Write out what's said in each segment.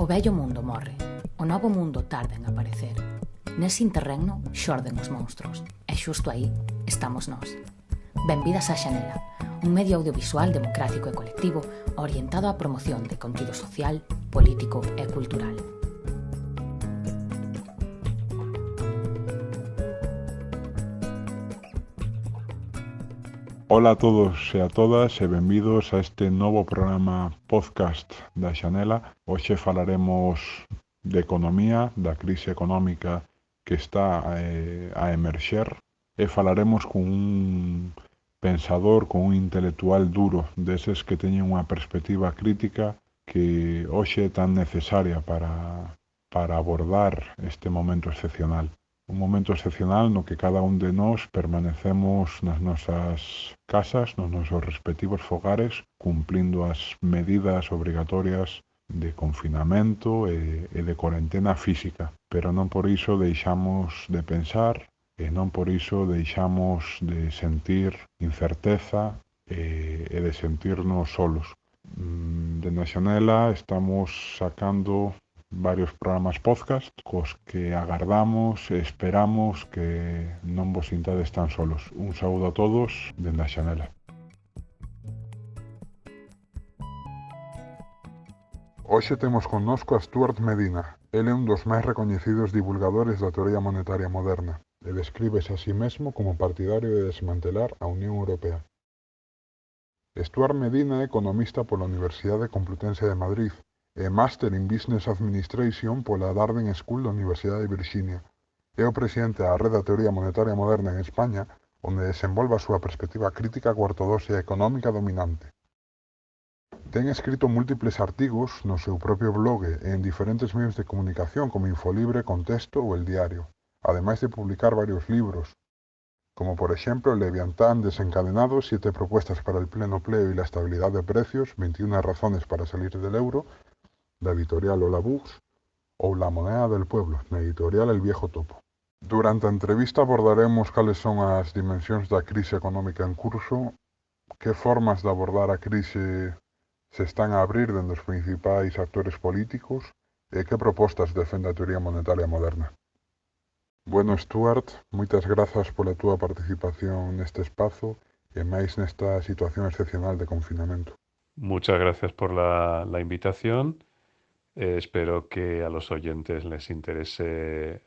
O vello mundo morre, o novo mundo tarda en aparecer. Nese interregno xorden os monstros, e xusto aí estamos nós. Benvidas á Xanela, un medio audiovisual democrático e colectivo orientado á promoción de contido social, político e cultural. Ola a todos e a todas e benvidos a este novo programa podcast da Xanela. Hoxe falaremos de economía, da crise económica que está a emerxer e falaremos con un pensador, con un intelectual duro, deses que teñen unha perspectiva crítica que hoxe é tan necesaria para abordar este momento excepcional. Un momento excepcional no que cada un de nós permanecemos nas nosas casas, nos nosos respectivos fogares, cumplindo as medidas obrigatorias de confinamento e de cuarentena física. Pero non por iso deixamos de pensar e non por iso deixamos de sentir incerteza e de sentirnos solos. Dende a Xanela estamos sacando varios programas podcast cos que agardamos e esperamos que non vos sintades tan solos. Un saúdo a todos dende a Xanela. Hoxe temos connosco a Stuart Medina. Ele é un dos máis recoñecidos divulgadores da teoría monetaria moderna e descríbese a sí mesmo como partidario de desmantelar a Unión Europea. Stuart Medina é economista pola Universidade Complutense de Madrid e Master in Business Administration pola Darden School da Universidade de Virginia. É o presidente da Rede da Teoría Monetaria Moderna en España, onde desenvolve a súa perspectiva crítica coa ortodoxia económica dominante. Ten escrito múltiples artigos no seu propio blog e en diferentes medios de comunicación como Infolibre, Contexto ou El Diario, ademais de publicar varios libros, como por exemplo Leviatán desencadenado, 7 propuestas para el pleno empleo y la estabilidad de precios, 21 razones para salir del euro, da editorial Hola Books, ou La moneda del pueblo, na editorial El Viejo Topo. Durante a entrevista abordaremos cales son as dimensións da crise económica en curso, que formas de abordar a crise se están a abrir dende os principais actores políticos e que propostas defende a teoría monetaria moderna. Bueno, Stuart, moitas grazas pola túa participación neste espazo e máis nesta situación excepcional de confinamento. Muchas gracias por la invitación. Espero que a los oyentes les interese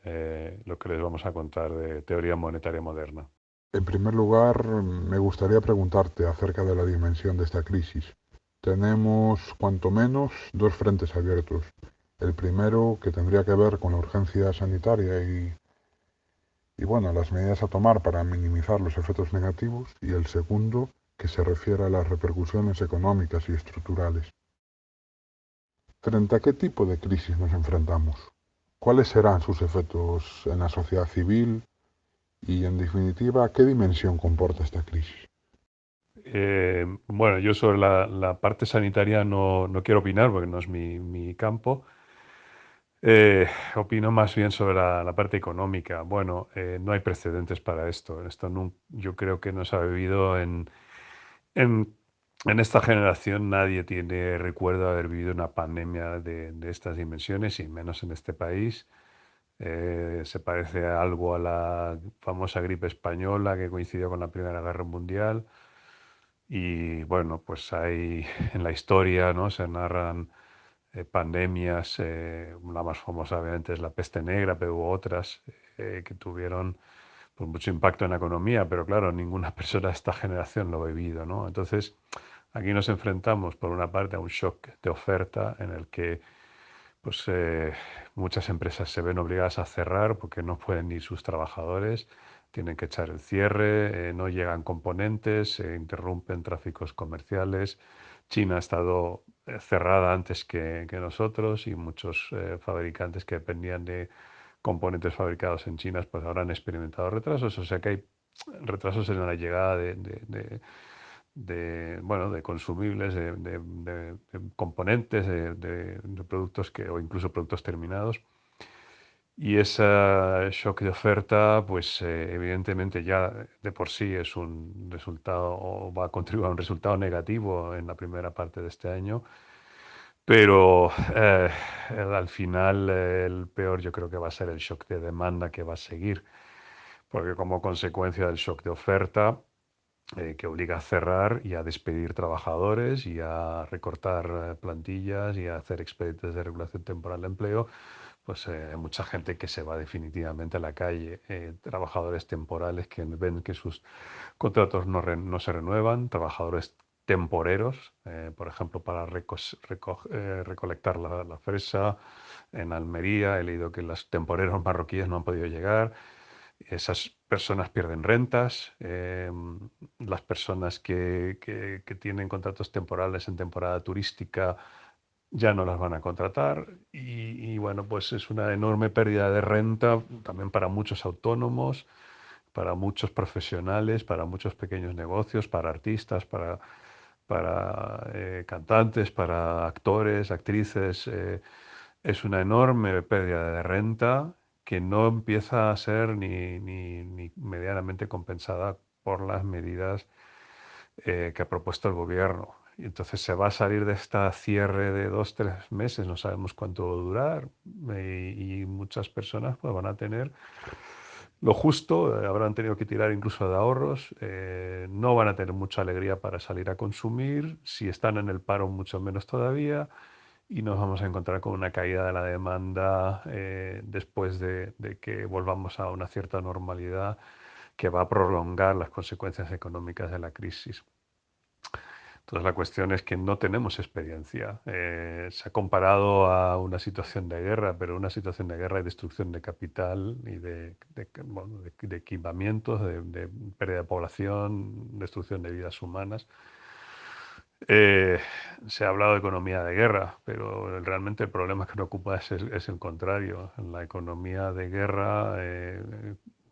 lo que les vamos a contar de teoría monetaria moderna. En primer lugar, me gustaría preguntarte acerca de la dimensión de esta crisis. Tenemos, cuanto menos, dos frentes abiertos. El primero, que tendría que ver con la urgencia sanitaria y bueno, las medidas a tomar para minimizar los efectos negativos, y el segundo, que se refiere a las repercusiones económicas y estructurales. ¿Frente a qué tipo de crisis nos enfrentamos? ¿Cuáles serán sus efectos en la sociedad civil? Y, en definitiva, ¿qué dimensión comporta esta crisis? Bueno, yo sobre la parte sanitaria no quiero opinar porque no es mi campo. Opino más bien sobre la parte económica. Bueno, no hay precedentes para esto. Yo creo que no se ha vivido en esta generación. Nadie tiene recuerdo de haber vivido una pandemia de estas dimensiones, y menos en este país. Se parece algo a la famosa gripe española que coincidió con la Primera Guerra Mundial. Y bueno, pues hay en la historia, ¿no?, se narran pandemias. La más famosa obviamente es la peste negra, pero hubo otras que tuvieron pues mucho impacto en la economía, pero claro, ninguna persona de esta generación lo ha vivido, ¿no? Entonces, aquí nos enfrentamos por una parte a un shock de oferta en el que pues muchas empresas se ven obligadas a cerrar porque no pueden ni sus trabajadores, tienen que echar el cierre, no llegan componentes, se interrumpen tráficos comerciales. China ha estado cerrada antes que nosotros, y muchos fabricantes que dependían de componentes fabricados en China pues ahora han experimentado retrasos. O sea que hay retrasos en la llegada de consumibles, de componentes, de productos o incluso productos terminados. Y ese shock de oferta, pues evidentemente ya de por sí es un resultado, o va a contribuir a un resultado negativo en la primera parte de este año. Pero al final el peor yo creo que va a ser el shock de demanda que va a seguir, porque como consecuencia del shock de oferta, que obliga a cerrar y a despedir trabajadores y a recortar plantillas y a hacer expedientes de regulación temporal de empleo, pues hay mucha gente que se va definitivamente a la calle, trabajadores temporales que ven que sus contratos no se renuevan, trabajadores temporeros, por ejemplo, para recolectar la fresa en Almería. He leído que los temporeros marroquíes no han podido llegar. Esas personas pierden rentas. Las personas que tienen contratos temporales en temporada turística ya no las van a contratar y bueno, pues es una enorme pérdida de renta también para muchos autónomos, para muchos profesionales, para muchos pequeños negocios, para artistas, para cantantes, para actores, actrices. Es una enorme pérdida de renta que no empieza a ser ni medianamente compensada por las medidas que ha propuesto el gobierno. Y entonces se va a salir de esta cierre de 2, 3 meses, no sabemos cuánto va a durar, y muchas personas pues, van a tener lo justo, habrán tenido que tirar incluso de ahorros, no van a tener mucha alegría para salir a consumir, si están en el paro mucho menos todavía, y nos vamos a encontrar con una caída de la demanda después de que volvamos a una cierta normalidad que va a prolongar las consecuencias económicas de la crisis. Entonces la cuestión es que no tenemos experiencia. Se ha comparado a una situación de guerra, pero una situación de guerra y destrucción de capital y bueno, de equipamientos, de pérdida de población, destrucción de vidas humanas. Se ha hablado de economía de guerra, pero realmente el problema que nos ocupa es el contrario. En la economía de guerra,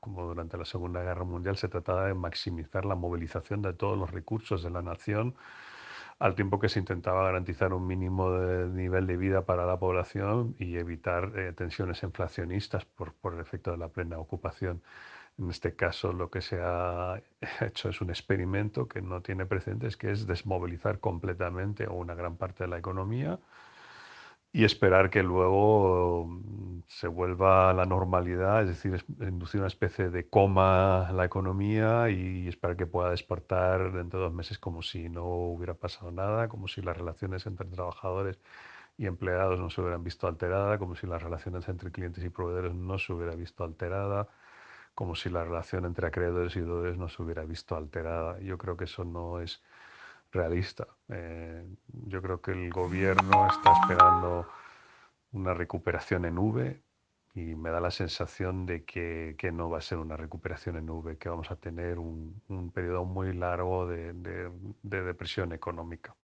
como durante la Segunda Guerra Mundial, se trataba de maximizar la movilización de todos los recursos de la nación, al tiempo que se intentaba garantizar un mínimo de nivel de vida para la población y evitar tensiones inflacionistas por el efecto de la plena ocupación. En este caso, lo que se ha hecho es un experimento que no tiene precedentes, que es desmovilizar completamente o una gran parte de la economía y esperar que luego se vuelva a la normalidad, es decir, inducir una especie de coma a la economía y esperar que pueda despertar dentro de 2 meses como si no hubiera pasado nada, como si las relaciones entre trabajadores y empleados no se hubieran visto alteradas, como si las relaciones entre clientes y proveedores no se hubiera visto alterada, como si la relación entre acreedores y deudores no se hubiera visto alterada. Yo creo que eso no es realista. Yo creo que el gobierno está esperando una recuperación en V y me da la sensación de que no va a ser una recuperación en V, que vamos a tener un periodo muy largo de depresión económica.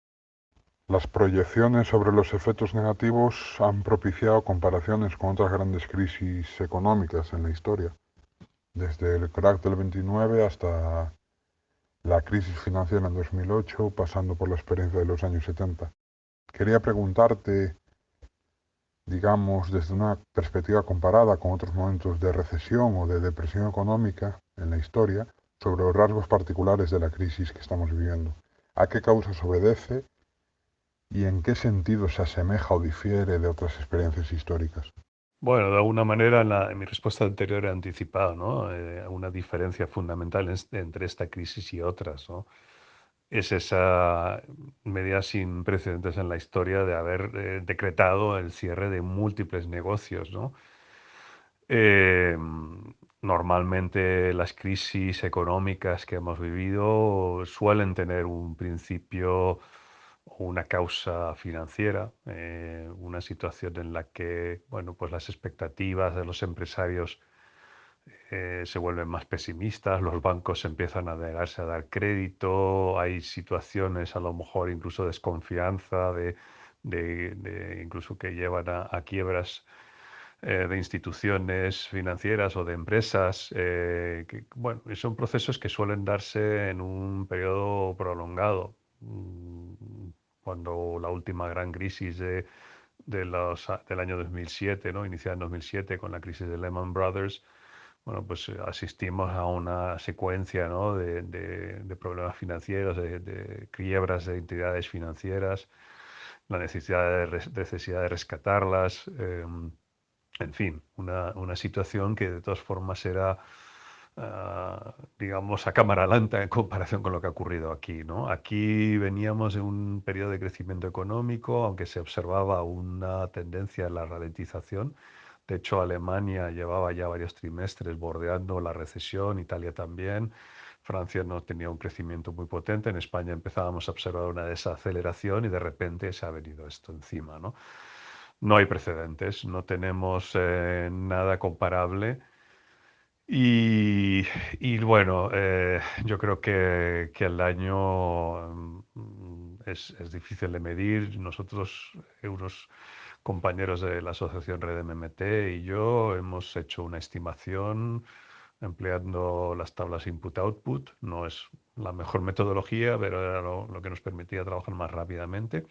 Las proyecciones sobre los efectos negativos han propiciado comparaciones con otras grandes crisis económicas en la historia, desde el crack del 29 hasta la crisis financiera en 2008, pasando por la experiencia de los años 70. Quería preguntarte, digamos, desde una perspectiva comparada con otros momentos de recesión o de depresión económica en la historia, sobre los rasgos particulares de la crisis que estamos viviendo. ¿A qué causas obedece y en qué sentido se asemeja o difiere de otras experiencias históricas? Bueno, de alguna manera en mi respuesta anterior he anticipado, ¿no? Una diferencia fundamental entre esta crisis y otras, ¿no? Es esa medida sin precedentes en la historia de haber decretado el cierre de múltiples negocios, ¿no? Eh, Normalmente las crisis económicas que hemos vivido suelen tener un principio o una causa financiera, una situación en la que, bueno, pues las expectativas de los empresarios se vuelven más pesimistas, los bancos empiezan a negarse a dar crédito, hay situaciones a lo mejor incluso desconfianza incluso que llevan a quiebras de instituciones financieras o de empresas, bueno, y son procesos que suelen darse en un periodo prolongado. Cuando la última gran crisis del año 2007, ¿no? Iniciada en 2007 con la crisis de Lehman Brothers, bueno, pues asistimos a una secuencia, ¿no? de problemas financieros, de quiebras de entidades financieras. la necesidad de rescatarlas, en fin, una situación que de todas formas era, digamos, a cámara lenta en comparación con lo que ha ocurrido aquí, ¿no? Aquí veníamos de un periodo de crecimiento económico, aunque se observaba una tendencia en la ralentización. De hecho, Alemania llevaba ya varios trimestres bordeando la recesión, Italia también. Francia no tenía un crecimiento muy potente. En España empezábamos a observar una desaceleración y de repente se ha venido esto encima, ¿no? No hay precedentes, no tenemos nada comparable. Y, y bueno, yo creo que el daño es difícil de medir. Nosotros, unos compañeros de la asociación Red MMT y yo hemos hecho una estimación empleando las tablas input-output. No es la mejor metodología, pero era lo que nos permitía trabajar más rápidamente.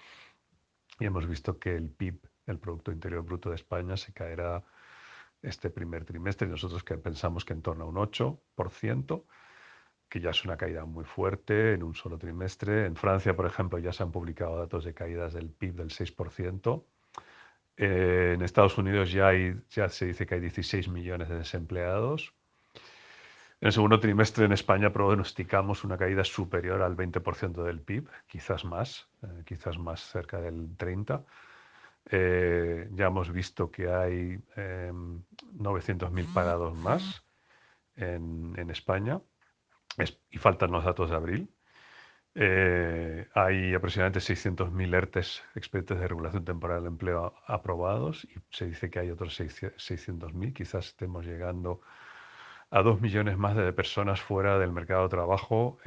Y hemos visto que el PIB, el Producto Interior Bruto de España, se caerá este primer trimestre. Y nosotros que pensamos que en torno a un 8%, que ya es una caída muy fuerte en un solo trimestre. En Francia, por ejemplo, ya se han publicado datos de caídas del PIB del 6%. En Estados Unidos ya se dice que hay 16 millones de desempleados. En el segundo trimestre en España pronosticamos una caída superior al 20% del PIB, quizás más cerca del 30%. Ya hemos visto que hay 900.000 parados más en España y faltan los datos de abril. Hay aproximadamente 600.000 ERTES, expedientes de regulación temporal de empleo, aprobados y se dice que hay otros 600.000. Quizás estemos llegando a 2 millones más de personas fuera del mercado de trabajo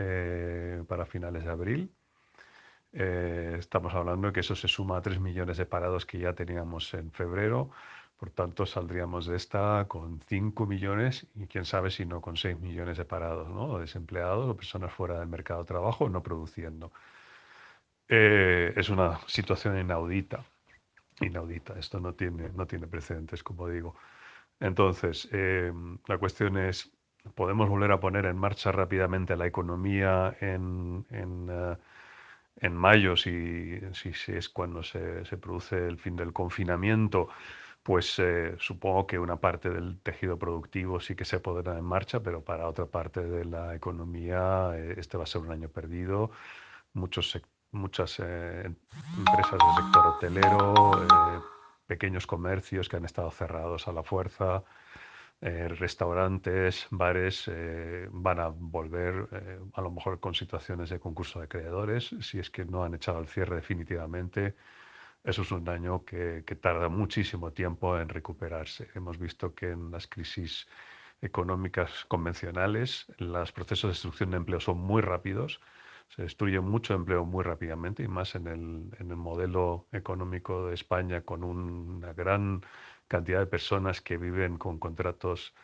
para finales de abril. Estamos hablando de que eso se suma a 3 millones de parados que ya teníamos en febrero. Por tanto, saldríamos de esta con 5 millones y quién sabe si no con 6 millones de parados, ¿no? O desempleados o personas fuera del mercado de trabajo no produciendo. Es una situación inaudita, inaudita. Esto no tiene precedentes, como digo. Entonces, la cuestión es, ¿podemos volver a poner en marcha rápidamente la economía en mayo, si es cuando se produce el fin del confinamiento? Pues supongo que una parte del tejido productivo sí que se pondrá en marcha, pero para otra parte de la economía este va a ser un año perdido. Muchas empresas del sector hotelero, pequeños comercios que han estado cerrados a la fuerza, restaurantes, bares, van a volver a lo mejor con situaciones de concurso de acreedores, si es que no han echado el cierre definitivamente. Eso es un daño que tarda muchísimo tiempo en recuperarse. Hemos visto que en las crisis económicas convencionales los procesos de destrucción de empleo son muy rápidos, se destruye mucho empleo muy rápidamente y más en el modelo económico de España con una gran cantidad de personas que viven con contratos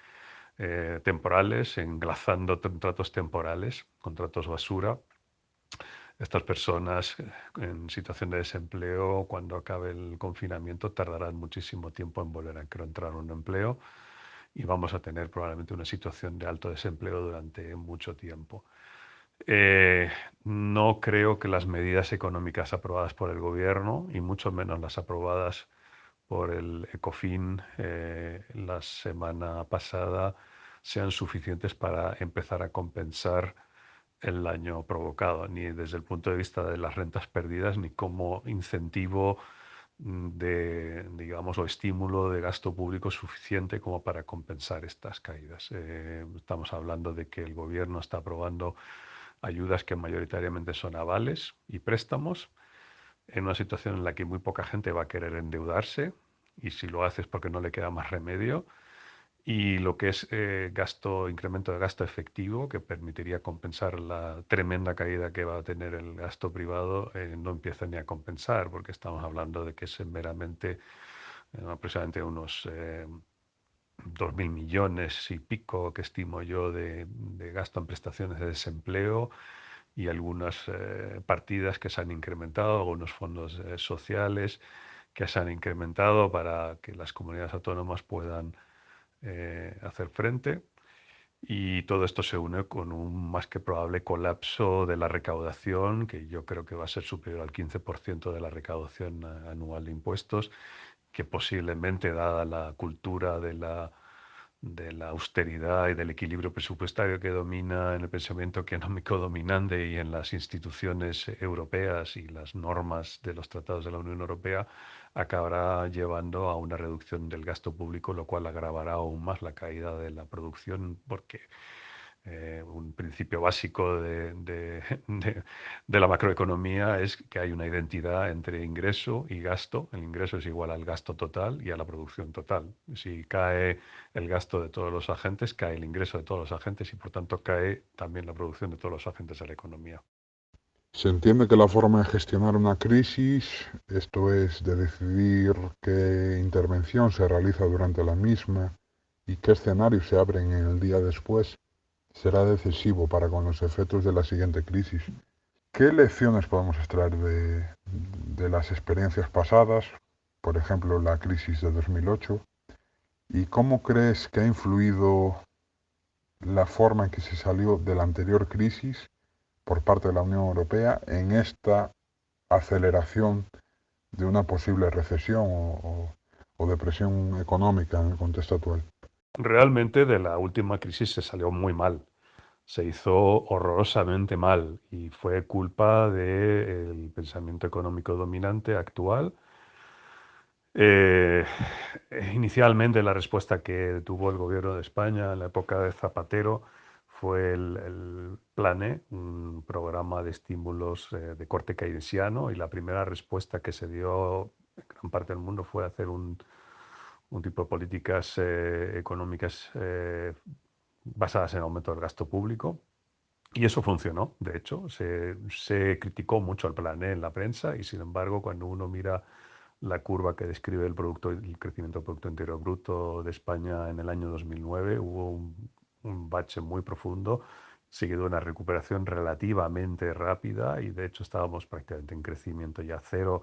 temporales, enlazando contratos temporales, contratos basura. Estas personas en situación de desempleo, cuando acabe el confinamiento, tardarán muchísimo tiempo en volver a encontrar un empleo y vamos a tener probablemente una situación de alto desempleo durante mucho tiempo. Eh, no creo que las medidas económicas aprobadas por el gobierno y mucho menos las aprobadas por el ECOFIN la semana pasada sean suficientes para empezar a compensar el daño provocado, ni desde el punto de vista de las rentas perdidas, ni como incentivo digamos, o estímulo de gasto público suficiente como para compensar estas caídas. Estamos hablando de que el gobierno está aprobando ayudas que mayoritariamente son avales y préstamos en una situación en la que muy poca gente va a querer endeudarse y si lo hace es porque no le queda más remedio. Y lo que es incremento de gasto efectivo, que permitiría compensar la tremenda caída que va a tener el gasto privado, no empieza ni a compensar, porque estamos hablando de que es meramente aproximadamente unos 2.000 millones y pico que estimo yo de gasto en prestaciones de desempleo y algunas partidas que se han incrementado, algunos fondos sociales que se han incrementado para que las comunidades autónomas puedan hacer frente. Y todo esto se une con un más que probable colapso de la recaudación, que yo creo que va a ser superior al 15% de la recaudación anual de impuestos, que posiblemente, dada la cultura de la austeridad y del equilibrio presupuestario que domina en el pensamiento económico dominante y en las instituciones europeas y las normas de los tratados de la Unión Europea, acabará llevando a una reducción del gasto público, lo cual agravará aún más la caída de la producción, porque un principio básico de la macroeconomía es que hay una identidad entre ingreso y gasto. El ingreso es igual al gasto total y a la producción total. Si cae el gasto de todos los agentes, cae el ingreso de todos los agentes y por tanto cae también la producción de todos los agentes de la economía. Se entiende que la forma de gestionar una crisis, esto es, de decidir qué intervención se realiza durante la misma y qué escenarios se abren en el día después, será decisivo para con los efectos de la siguiente crisis. ¿Qué lecciones podemos extraer de las experiencias pasadas, por ejemplo la crisis de 2008, y cómo crees que ha influido la forma en que se salió de la anterior crisis por parte de la Unión Europea en esta aceleración de una posible recesión o depresión económica en el contexto actual? Realmente de la última crisis se salió muy mal. Se hizo horrorosamente mal y fue culpa del pensamiento económico dominante actual. Eh, Inicialmente la respuesta que tuvo el gobierno de España en la época de Zapatero fue el Plan E, un programa de estímulos de corte keynesiano, y la primera respuesta que se dio en gran parte del mundo fue hacer un tipo de políticas económicas basadas en aumento del gasto público. Y eso funcionó, de hecho, se criticó mucho al Plan E en la prensa y sin embargo cuando uno mira la curva que describe el crecimiento del Producto Interior Bruto de España en el año 2009, hubo un bache muy profundo, seguido de una recuperación relativamente rápida y de hecho estábamos prácticamente en crecimiento ya cero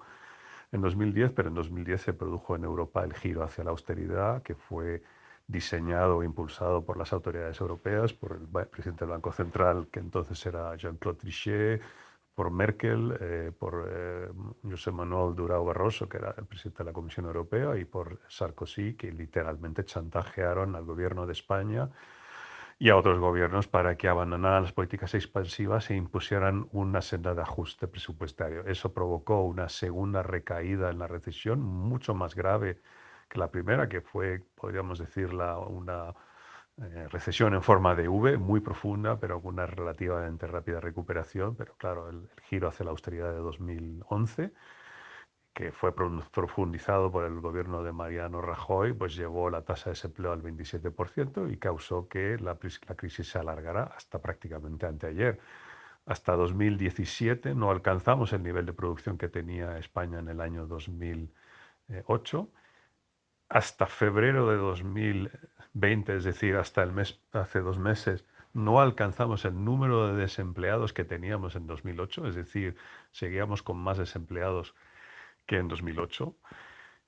en 2010, pero en 2010 se produjo en Europa el giro hacia la austeridad, que fue diseñado e impulsado por las autoridades europeas, por el presidente del Banco Central, que entonces era Jean-Claude Trichet, por Merkel, por José Manuel Durão Barroso, que era el presidente de la Comisión Europea, y por Sarkozy, que literalmente chantajearon al gobierno de España y a otros gobiernos para que abandonaran las políticas expansivas e impusieran una senda de ajuste presupuestario. Eso provocó una segunda recaída en la recesión, mucho más grave que la primera, que fue, podríamos decir, una recesión en forma de V, muy profunda, pero con una relativamente rápida recuperación. Pero claro, el giro hacia la austeridad de 2011, que fue profundizado por el gobierno de Mariano Rajoy, pues llevó la tasa de desempleo al 27% y causó que la crisis se alargara hasta prácticamente anteayer. Hasta 2017 no alcanzamos el nivel de producción que tenía España en el año 2008. Hasta febrero de 2020, es decir, hasta el mes, hace 2 meses, no alcanzamos el número de desempleados que teníamos en 2008, es decir, seguíamos con más desempleados que en 2008.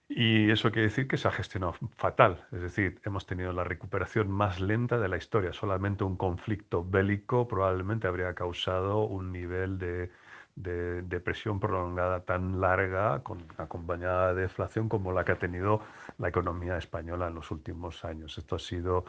Y eso quiere decir que se ha gestionado fatal. Es decir, hemos tenido la recuperación más lenta de la historia. Solamente un conflicto bélico probablemente habría causado un nivel de depresión prolongada tan larga, acompañada de deflación, como la que ha tenido la economía española en los últimos años. Esto ha sido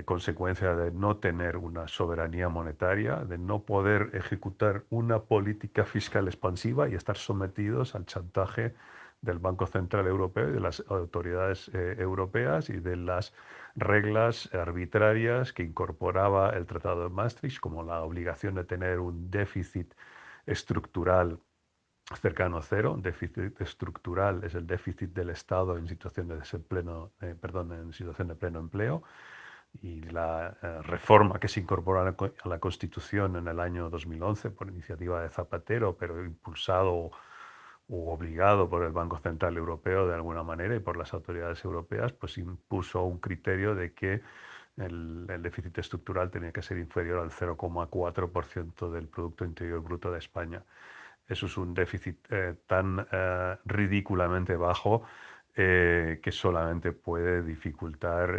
consecuencia de no tener una soberanía monetaria, de no poder ejecutar una política fiscal expansiva y estar sometidos al chantaje del Banco Central Europeo y de las autoridades europeas y de las reglas arbitrarias que incorporaba el Tratado de Maastricht, como la obligación de tener un déficit estructural cercano a cero. Déficit estructural es el déficit del Estado en situación de desempleo, en situación de pleno empleo. Y la reforma que se incorporó a la Constitución en el año 2011 por iniciativa de Zapatero, pero impulsado o obligado por el Banco Central Europeo de alguna manera y por las autoridades europeas, pues impuso un criterio de que el déficit estructural tenía que ser inferior al 0,4% del Producto Interior Bruto de España. Eso es un déficit tan ridículamente bajo que solamente puede dificultar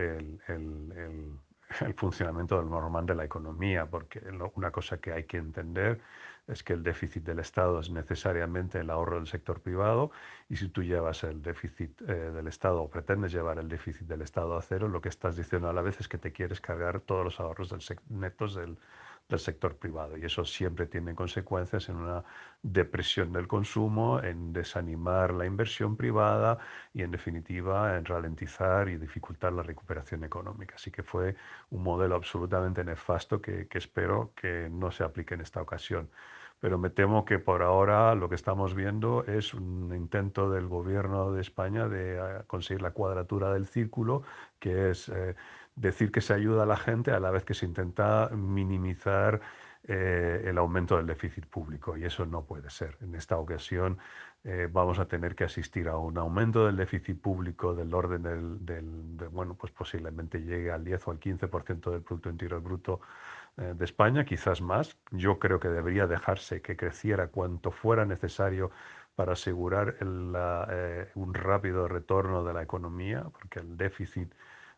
el funcionamiento normal de la economía, porque una cosa que hay que entender es que el déficit del Estado es necesariamente el ahorro del sector privado, y si tú llevas el déficit del Estado o pretendes llevar el déficit del Estado a cero, lo que estás diciendo a la vez es que te quieres cargar todos los ahorros netos del sector privado, y eso siempre tiene consecuencias en una depresión del consumo, en desanimar la inversión privada y, en definitiva, en ralentizar y dificultar la recuperación económica. Así que fue un modelo absolutamente nefasto que espero que no se aplique en esta ocasión. Pero me temo que por ahora lo que estamos viendo es un intento del gobierno de España de conseguir la cuadratura del círculo, que es decir que se ayuda a la gente a la vez que se intenta minimizar el aumento del déficit público, y eso no puede ser. En esta ocasión vamos a tener que asistir a un aumento del déficit público del orden bueno, pues posiblemente llegue al 10 o al 15% del Producto Interior Bruto de España, quizás más. Yo creo que debería dejarse que creciera cuanto fuera necesario para asegurar un rápido retorno de la economía, porque el déficit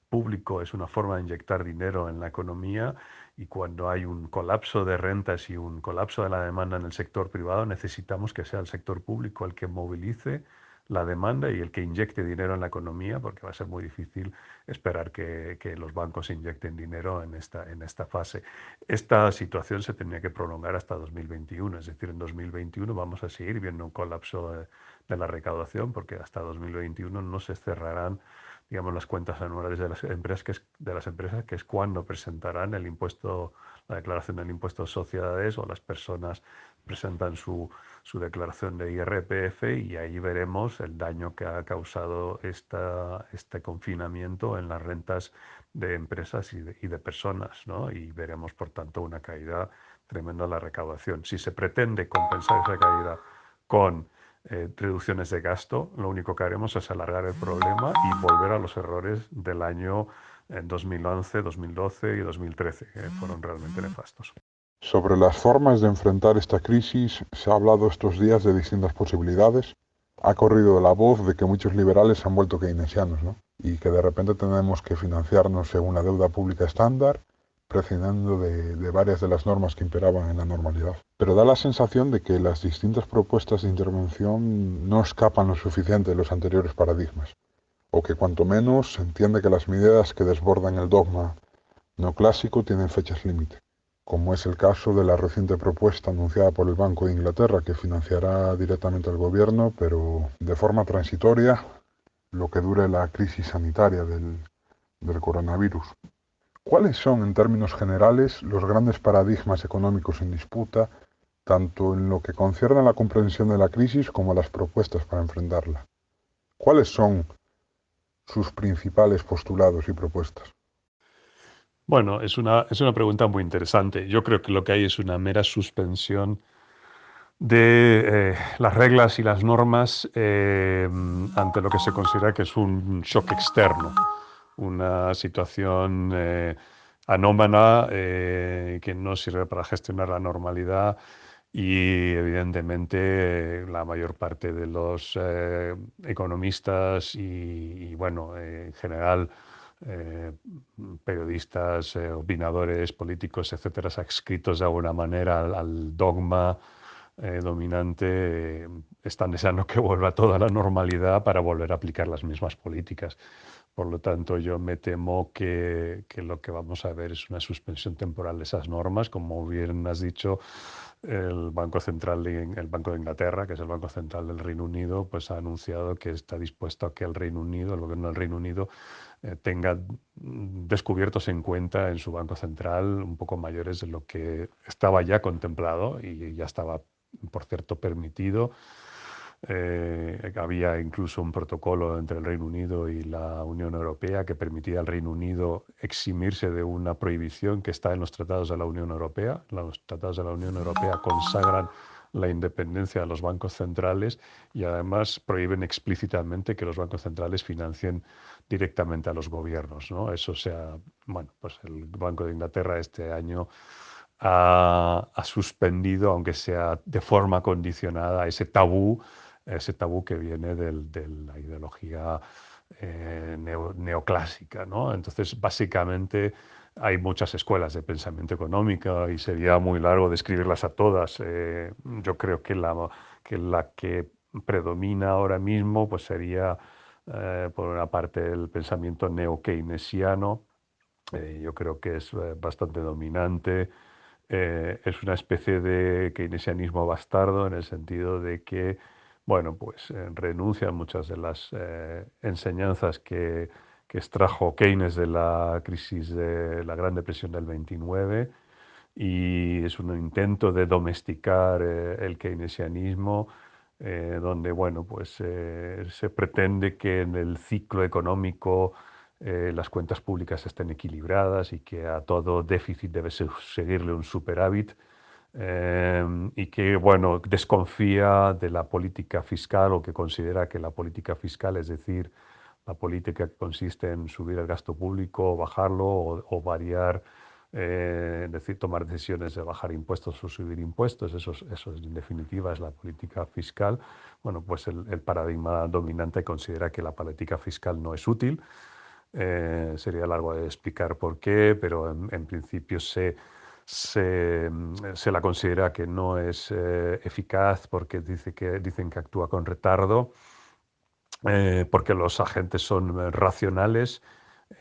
público es una forma de inyectar dinero en la economía, y cuando hay un colapso de rentas y un colapso de la demanda en el sector privado, necesitamos que sea el sector público el que movilice la demanda y el que inyecte dinero en la economía, porque va a ser muy difícil esperar que los bancos inyecten dinero en esta fase. Esta situación se tenía que prolongar hasta 2021, es decir, en 2021 vamos a seguir viendo un colapso de la recaudación, porque hasta 2021 no se cerrarán, digamos, las cuentas anuales de las empresas, que es cuando presentarán el impuesto, la declaración del impuesto de sociedades, o las personas presentan su declaración de IRPF, y ahí veremos el daño que ha causado este confinamiento en las rentas de empresas y de personas, ¿no? Y veremos, por tanto, una caída tremenda de la recaudación. Si se pretende compensar esa caída con reducciones de gasto, lo único que haremos es alargar el problema y volver a los errores del año 2011, 2012 y 2013, que fueron realmente nefastos. Sobre las formas de enfrentar esta crisis se ha hablado estos días de distintas posibilidades. Ha corrido la voz de que muchos liberales se han vuelto keynesianos, ¿no? Y que de repente tenemos que financiarnos según la deuda pública estándar, prescindiendo de varias de las normas que imperaban en la normalidad. Pero da la sensación de que las distintas propuestas de intervención no escapan lo suficiente de los anteriores paradigmas, o que cuanto menos se entiende que las medidas que desbordan el dogma neoclásico tienen fechas límite, como es el caso de la reciente propuesta anunciada por el Banco de Inglaterra, que financiará directamente al gobierno, pero de forma transitoria, lo que dure la crisis sanitaria del coronavirus. ¿Cuáles son, en términos generales, los grandes paradigmas económicos en disputa, tanto en lo que concierne a la comprensión de la crisis como a las propuestas para enfrentarla? ¿Cuáles son sus principales postulados y propuestas? Bueno, es una pregunta muy interesante. Yo creo que lo que hay es una mera suspensión de las reglas y las normas ante lo que se considera que es un shock externo, una situación anómala que no sirve para gestionar la normalidad, y evidentemente la mayor parte de los economistas bueno, en general, eh, periodistas, opinadores, políticos, etcétera, adscritos de alguna manera al dogma dominante, están deseando que vuelva toda la normalidad para volver a aplicar las mismas políticas. Por lo tanto, yo me temo que lo que vamos a ver es una suspensión temporal de esas normas. Como bien has dicho, el Banco de Inglaterra, que es el Banco Central del Reino Unido, pues ha anunciado que está dispuesto a que el gobierno del Reino Unido, tenga descubiertos en cuenta en su Banco Central un poco mayores de lo que estaba ya contemplado y ya estaba, por cierto, permitido. Había incluso un protocolo entre el Reino Unido y la Unión Europea que permitía al Reino Unido eximirse de una prohibición que está en los tratados de la Unión Europea. Los tratados de la Unión Europea consagran la independencia de los bancos centrales, y además prohíben explícitamente que los bancos centrales financien directamente a los gobiernos, ¿no? Eso bueno, pues el Banco de Inglaterra este año ha suspendido, aunque sea de forma condicionada, ese tabú que viene de la ideología neoclásica, ¿no? Entonces, básicamente, hay muchas escuelas de pensamiento económico y sería muy largo describirlas a todas. Yo creo que la que predomina ahora mismo pues sería, por una parte, el pensamiento neo-keynesiano. Yo creo que es bastante dominante. Es una especie de keynesianismo bastardo en el sentido de que, bueno, pues renuncia a muchas de las enseñanzas que extrajo Keynes de la crisis de la Gran Depresión del 29 y es un intento de domesticar el keynesianismo, donde bueno, pues, se pretende que en el ciclo económico las cuentas públicas estén equilibradas y que a todo déficit debe seguirle un superávit. Y que bueno, desconfía de la política fiscal o que considera que la política fiscal, es decir, la política que consiste en subir el gasto público, bajarlo o variar, es decir, tomar decisiones de bajar impuestos o subir impuestos, eso en definitiva es la política fiscal. Bueno, pues el paradigma dominante considera que la política fiscal no es útil. Sería largo de explicar por qué, pero en principio se la considera que no es eficaz porque dicen que actúa con retardo, porque los agentes son racionales,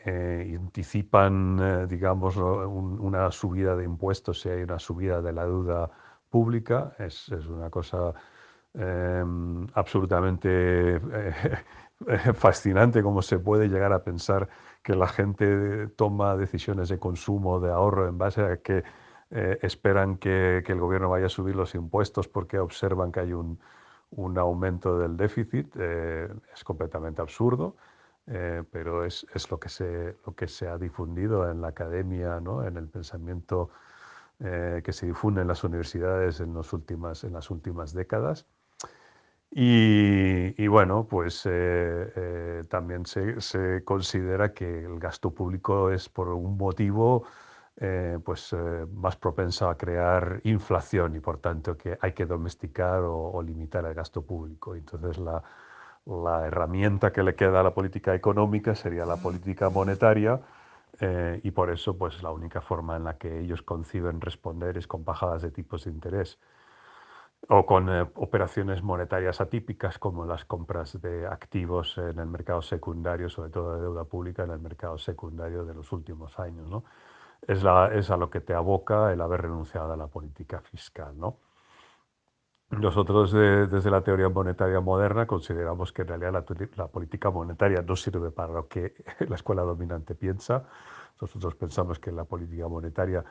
y anticipan, digamos, una subida de impuestos si hay una subida de la deuda pública. Es una cosa absolutamente fascinante cómo se puede llegar a pensar que la gente toma decisiones de consumo, de ahorro, en base a que esperan que el gobierno vaya a subir los impuestos porque observan que hay un aumento del déficit. Es completamente absurdo, pero es lo que se ha difundido en la academia, ¿no? En el pensamiento que se difunde en las universidades en las últimas décadas. Y bueno, pues también se considera que el gasto público es por un motivo pues más propenso a crear inflación y por tanto que hay que domesticar o limitar el gasto público. Entonces la herramienta que le queda a la política económica sería la política monetaria, y por eso pues la única forma en la que ellos conciben responder es con bajadas de tipos de interés o con operaciones monetarias atípicas como las compras de activos en el mercado secundario, sobre todo de deuda pública en el mercado secundario de los últimos años, ¿no? Es a lo que te aboca el haber renunciado a la política fiscal, ¿no? Nosotros desde la teoría monetaria moderna consideramos que en realidad la política monetaria no sirve para lo que la escuela dominante piensa. Nosotros pensamos que la política monetaria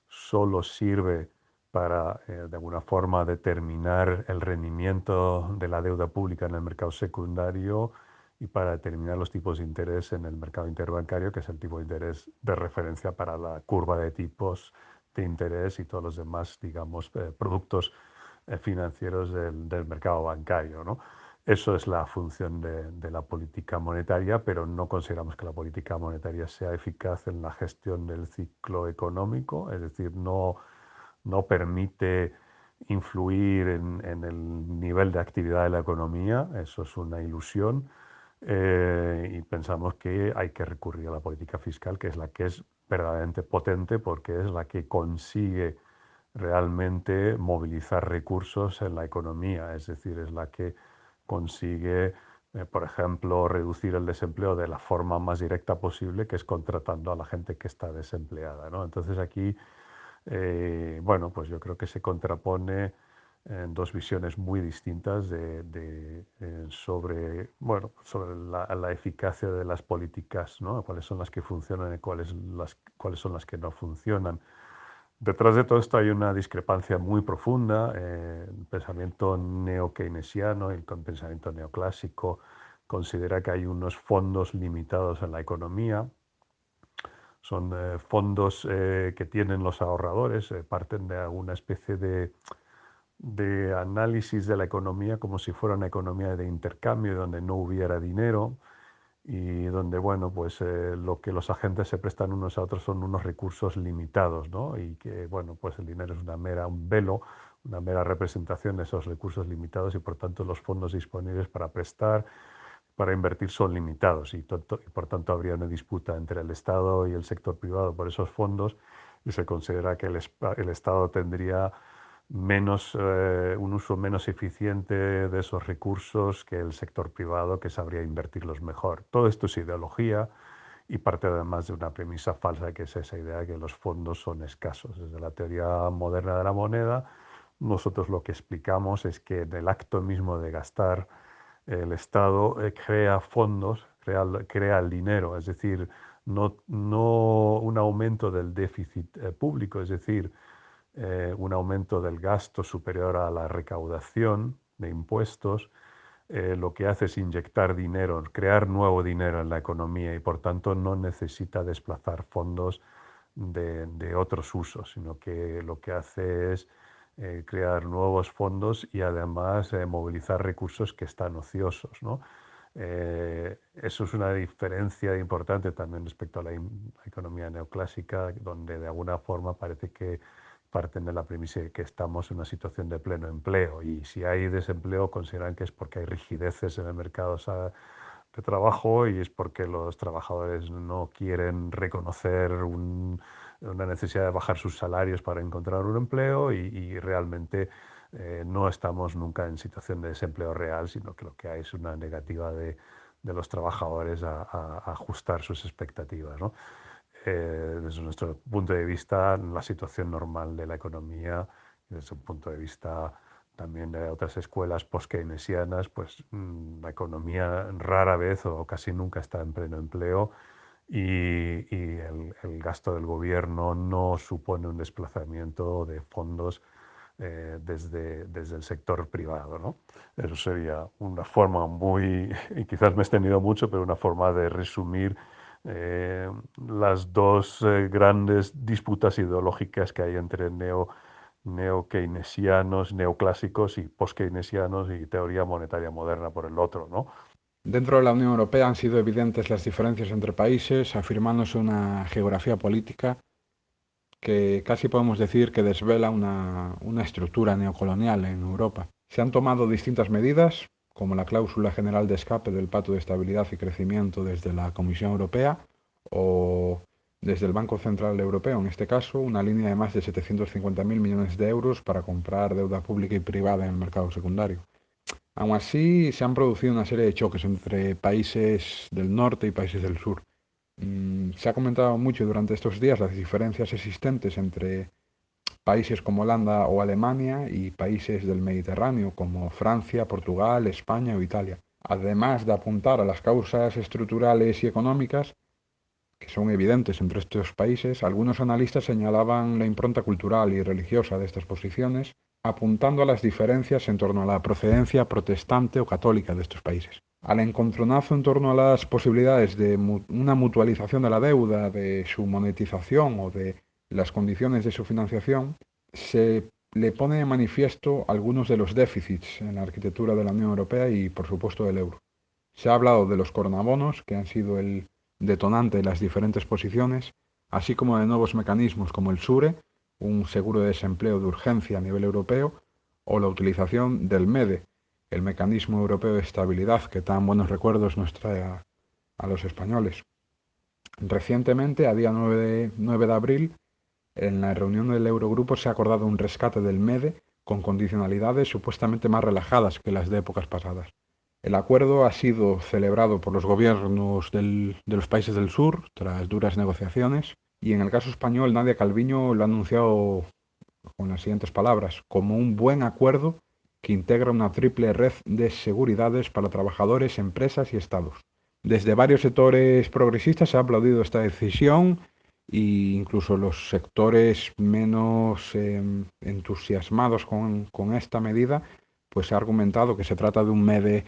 solo sirve para, de alguna forma, determinar el rendimiento de la deuda pública en el mercado secundario y para determinar los tipos de interés en el mercado interbancario, que es el tipo de interés de referencia para la curva de tipos de interés y todos los demás, digamos, productos financieros del mercado bancario, ¿no? Eso es la función de la política monetaria, pero no consideramos que la política monetaria sea eficaz en la gestión del ciclo económico, es decir, no permite influir en el nivel de actividad de la economía, eso es una ilusión, y pensamos que hay que recurrir a la política fiscal, que es la que es verdaderamente potente porque es la que consigue realmente movilizar recursos en la economía, es decir, es la que consigue, por ejemplo, reducir el desempleo de la forma más directa posible, que es contratando a la gente que está desempleada, ¿no? Entonces aquí, bueno, pues yo creo que se contrapone en dos visiones muy distintas sobre, bueno, sobre la eficacia de las políticas, ¿no? Cuáles son las que funcionan y cuáles son las que no funcionan. Detrás de todo esto hay una discrepancia muy profunda. El pensamiento neo-keynesiano y el pensamiento neoclásico considera que hay unos fondos limitados en la economía. Son fondos que tienen los ahorradores, parten de alguna especie de análisis de la economía como si fuera una economía de intercambio donde no hubiera dinero y donde, bueno, pues lo que los agentes se prestan unos a otros son unos recursos limitados, ¿no? Y que, bueno, pues el dinero es un velo, una mera representación de esos recursos limitados y por tanto los fondos disponibles para prestar para invertir son limitados y por tanto habría una disputa entre el Estado y el sector privado por esos fondos y se considera que el Estado tendría un uso menos eficiente de esos recursos que el sector privado, que sabría invertirlos mejor. Todo esto es ideología y parte además de una premisa falsa, que es esa idea de que los fondos son escasos. Desde la teoría moderna de la moneda, nosotros lo que explicamos es que en el acto mismo de gastar, el Estado crea fondos, crea el dinero, es decir, no un aumento del déficit público, es decir, un aumento del gasto superior a la recaudación de impuestos, lo que hace es inyectar dinero, crear nuevo dinero en la economía y por tanto no necesita desplazar fondos de otros usos, sino que lo que hace es crear nuevos fondos y además movilizar recursos que están ociosos, ¿no? Eso es una diferencia importante también respecto a la economía neoclásica, donde de alguna forma parece que parten de la premisa de que estamos en una situación de pleno empleo y si hay desempleo consideran que es porque hay rigideces en el mercado de trabajo y es porque los trabajadores no quieren reconocer una necesidad de bajar sus salarios para encontrar un empleo y realmente no estamos nunca en situación de desempleo real, sino que lo que hay es una negativa de los trabajadores a ajustar sus expectativas, ¿no? Desde nuestro punto de vista, la situación normal de la economía, desde un punto de vista también de otras escuelas post-keynesianas, pues la economía rara vez o casi nunca está en pleno empleo y el gasto del gobierno no supone un desplazamiento de fondos desde el sector privado, ¿no? Eso sería una forma muy, y quizás me he extendido mucho, pero una forma de resumir las dos grandes disputas ideológicas que hay entre neo-keynesianos, neoclásicos y post-keynesianos y teoría monetaria moderna por el otro, ¿no? Dentro de la Unión Europea han sido evidentes las diferencias entre países, afirmándose una geografía política que casi podemos decir que desvela una estructura neocolonial en Europa. Se han tomado distintas medidas, como la cláusula general de escape del Pacto de Estabilidad y Crecimiento desde la Comisión Europea o desde el Banco Central Europeo, en este caso, una línea de más de 750.000 millones de euros para comprar deuda pública y privada en el mercado secundario. Aún así, se han producido una serie de choques entre países del norte y países del sur. Se ha comentado mucho durante estos días las diferencias existentes entre países como Holanda o Alemania y países del Mediterráneo como Francia, Portugal, España o Italia. Además de apuntar a las causas estructurales y económicas, que son evidentes entre estos países, algunos analistas señalaban la impronta cultural y religiosa de estas posiciones, apuntando a las diferencias en torno a la procedencia protestante o católica de estos países. Al encontronazo en torno a las posibilidades de una mutualización de la deuda, de su monetización o de las condiciones de su financiación, se le pone de manifiesto algunos de los déficits en la arquitectura de la Unión Europea y, por supuesto, del euro. Se ha hablado de los coronabonos, que han sido el detonante de las diferentes posiciones, así como de nuevos mecanismos como el SURE, un seguro de desempleo de urgencia a nivel europeo, o la utilización del MEDE, el Mecanismo Europeo de Estabilidad, que tan buenos recuerdos nos trae a los españoles. Recientemente, a día 9 de abril, en la reunión del Eurogrupo se ha acordado un rescate del MEDE con condicionalidades supuestamente más relajadas que las de épocas pasadas. El acuerdo ha sido celebrado por los gobiernos de los países del sur tras duras negociaciones y en el caso español Nadia Calviño lo ha anunciado con las siguientes palabras: como un buen acuerdo que integra una triple red de seguridades para trabajadores, empresas y estados. Desde varios sectores progresistas se ha aplaudido esta decisión e incluso los sectores menos entusiasmados con esta medida, pues se ha argumentado que se trata de un MEDE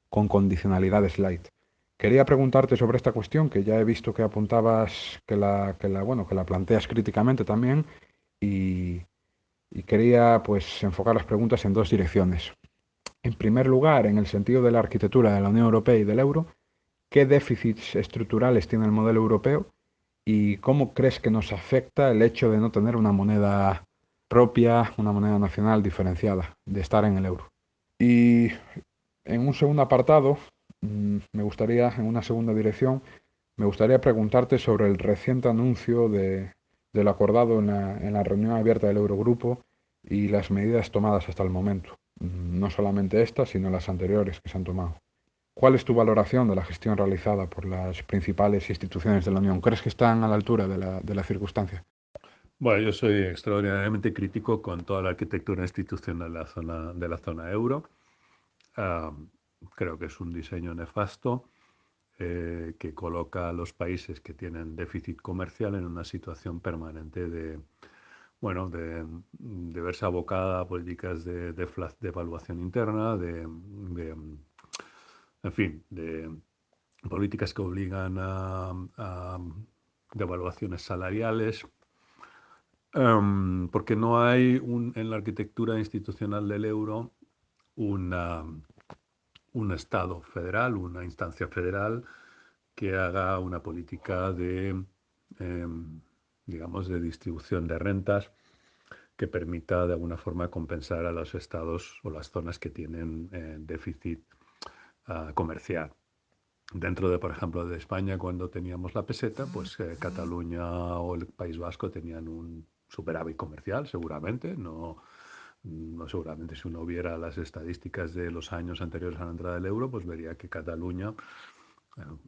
con condicionalidades light. Quería preguntarte sobre esta cuestión, que ya he visto que apuntabas que la planteas críticamente también, y quería pues enfocar las preguntas en dos direcciones. En primer lugar, en el sentido de la arquitectura de la Unión Europea y del euro, ¿qué déficits estructurales tiene el modelo europeo y cómo crees que nos afecta el hecho de no tener una moneda propia, una moneda nacional diferenciada, de estar en el euro? Y en un segundo apartado, Me gustaría, en una segunda dirección, me gustaría preguntarte sobre el reciente anuncio de lo acordado en la reunión abierta del Eurogrupo y las medidas tomadas hasta el momento. No solamente estas, sino las anteriores que se han tomado. ¿Cuál es tu valoración de la gestión realizada por las principales instituciones de la Unión? ¿Crees que están a la altura de la circunstancia? Bueno, yo soy extraordinariamente crítico con toda la arquitectura institucional de la zona euro. Ah, Creo que es un diseño nefasto que coloca a los países que tienen déficit comercial en una situación permanente bueno, de verse abocada a políticas de evaluación interna, en fin, de políticas que obligan a devaluaciones salariales, porque no hay en la arquitectura institucional del euro una, un Estado federal, una instancia federal que haga una política eh, digamos, de distribución de rentas que permita de alguna forma compensar a los estados o las zonas que tienen déficit comercial. Dentro de, por ejemplo, de España, cuando teníamos la peseta, pues Cataluña o el País Vasco tenían un superávit comercial, seguramente. No seguramente si uno viera las estadísticas de los años anteriores a la entrada del euro, pues vería que Cataluña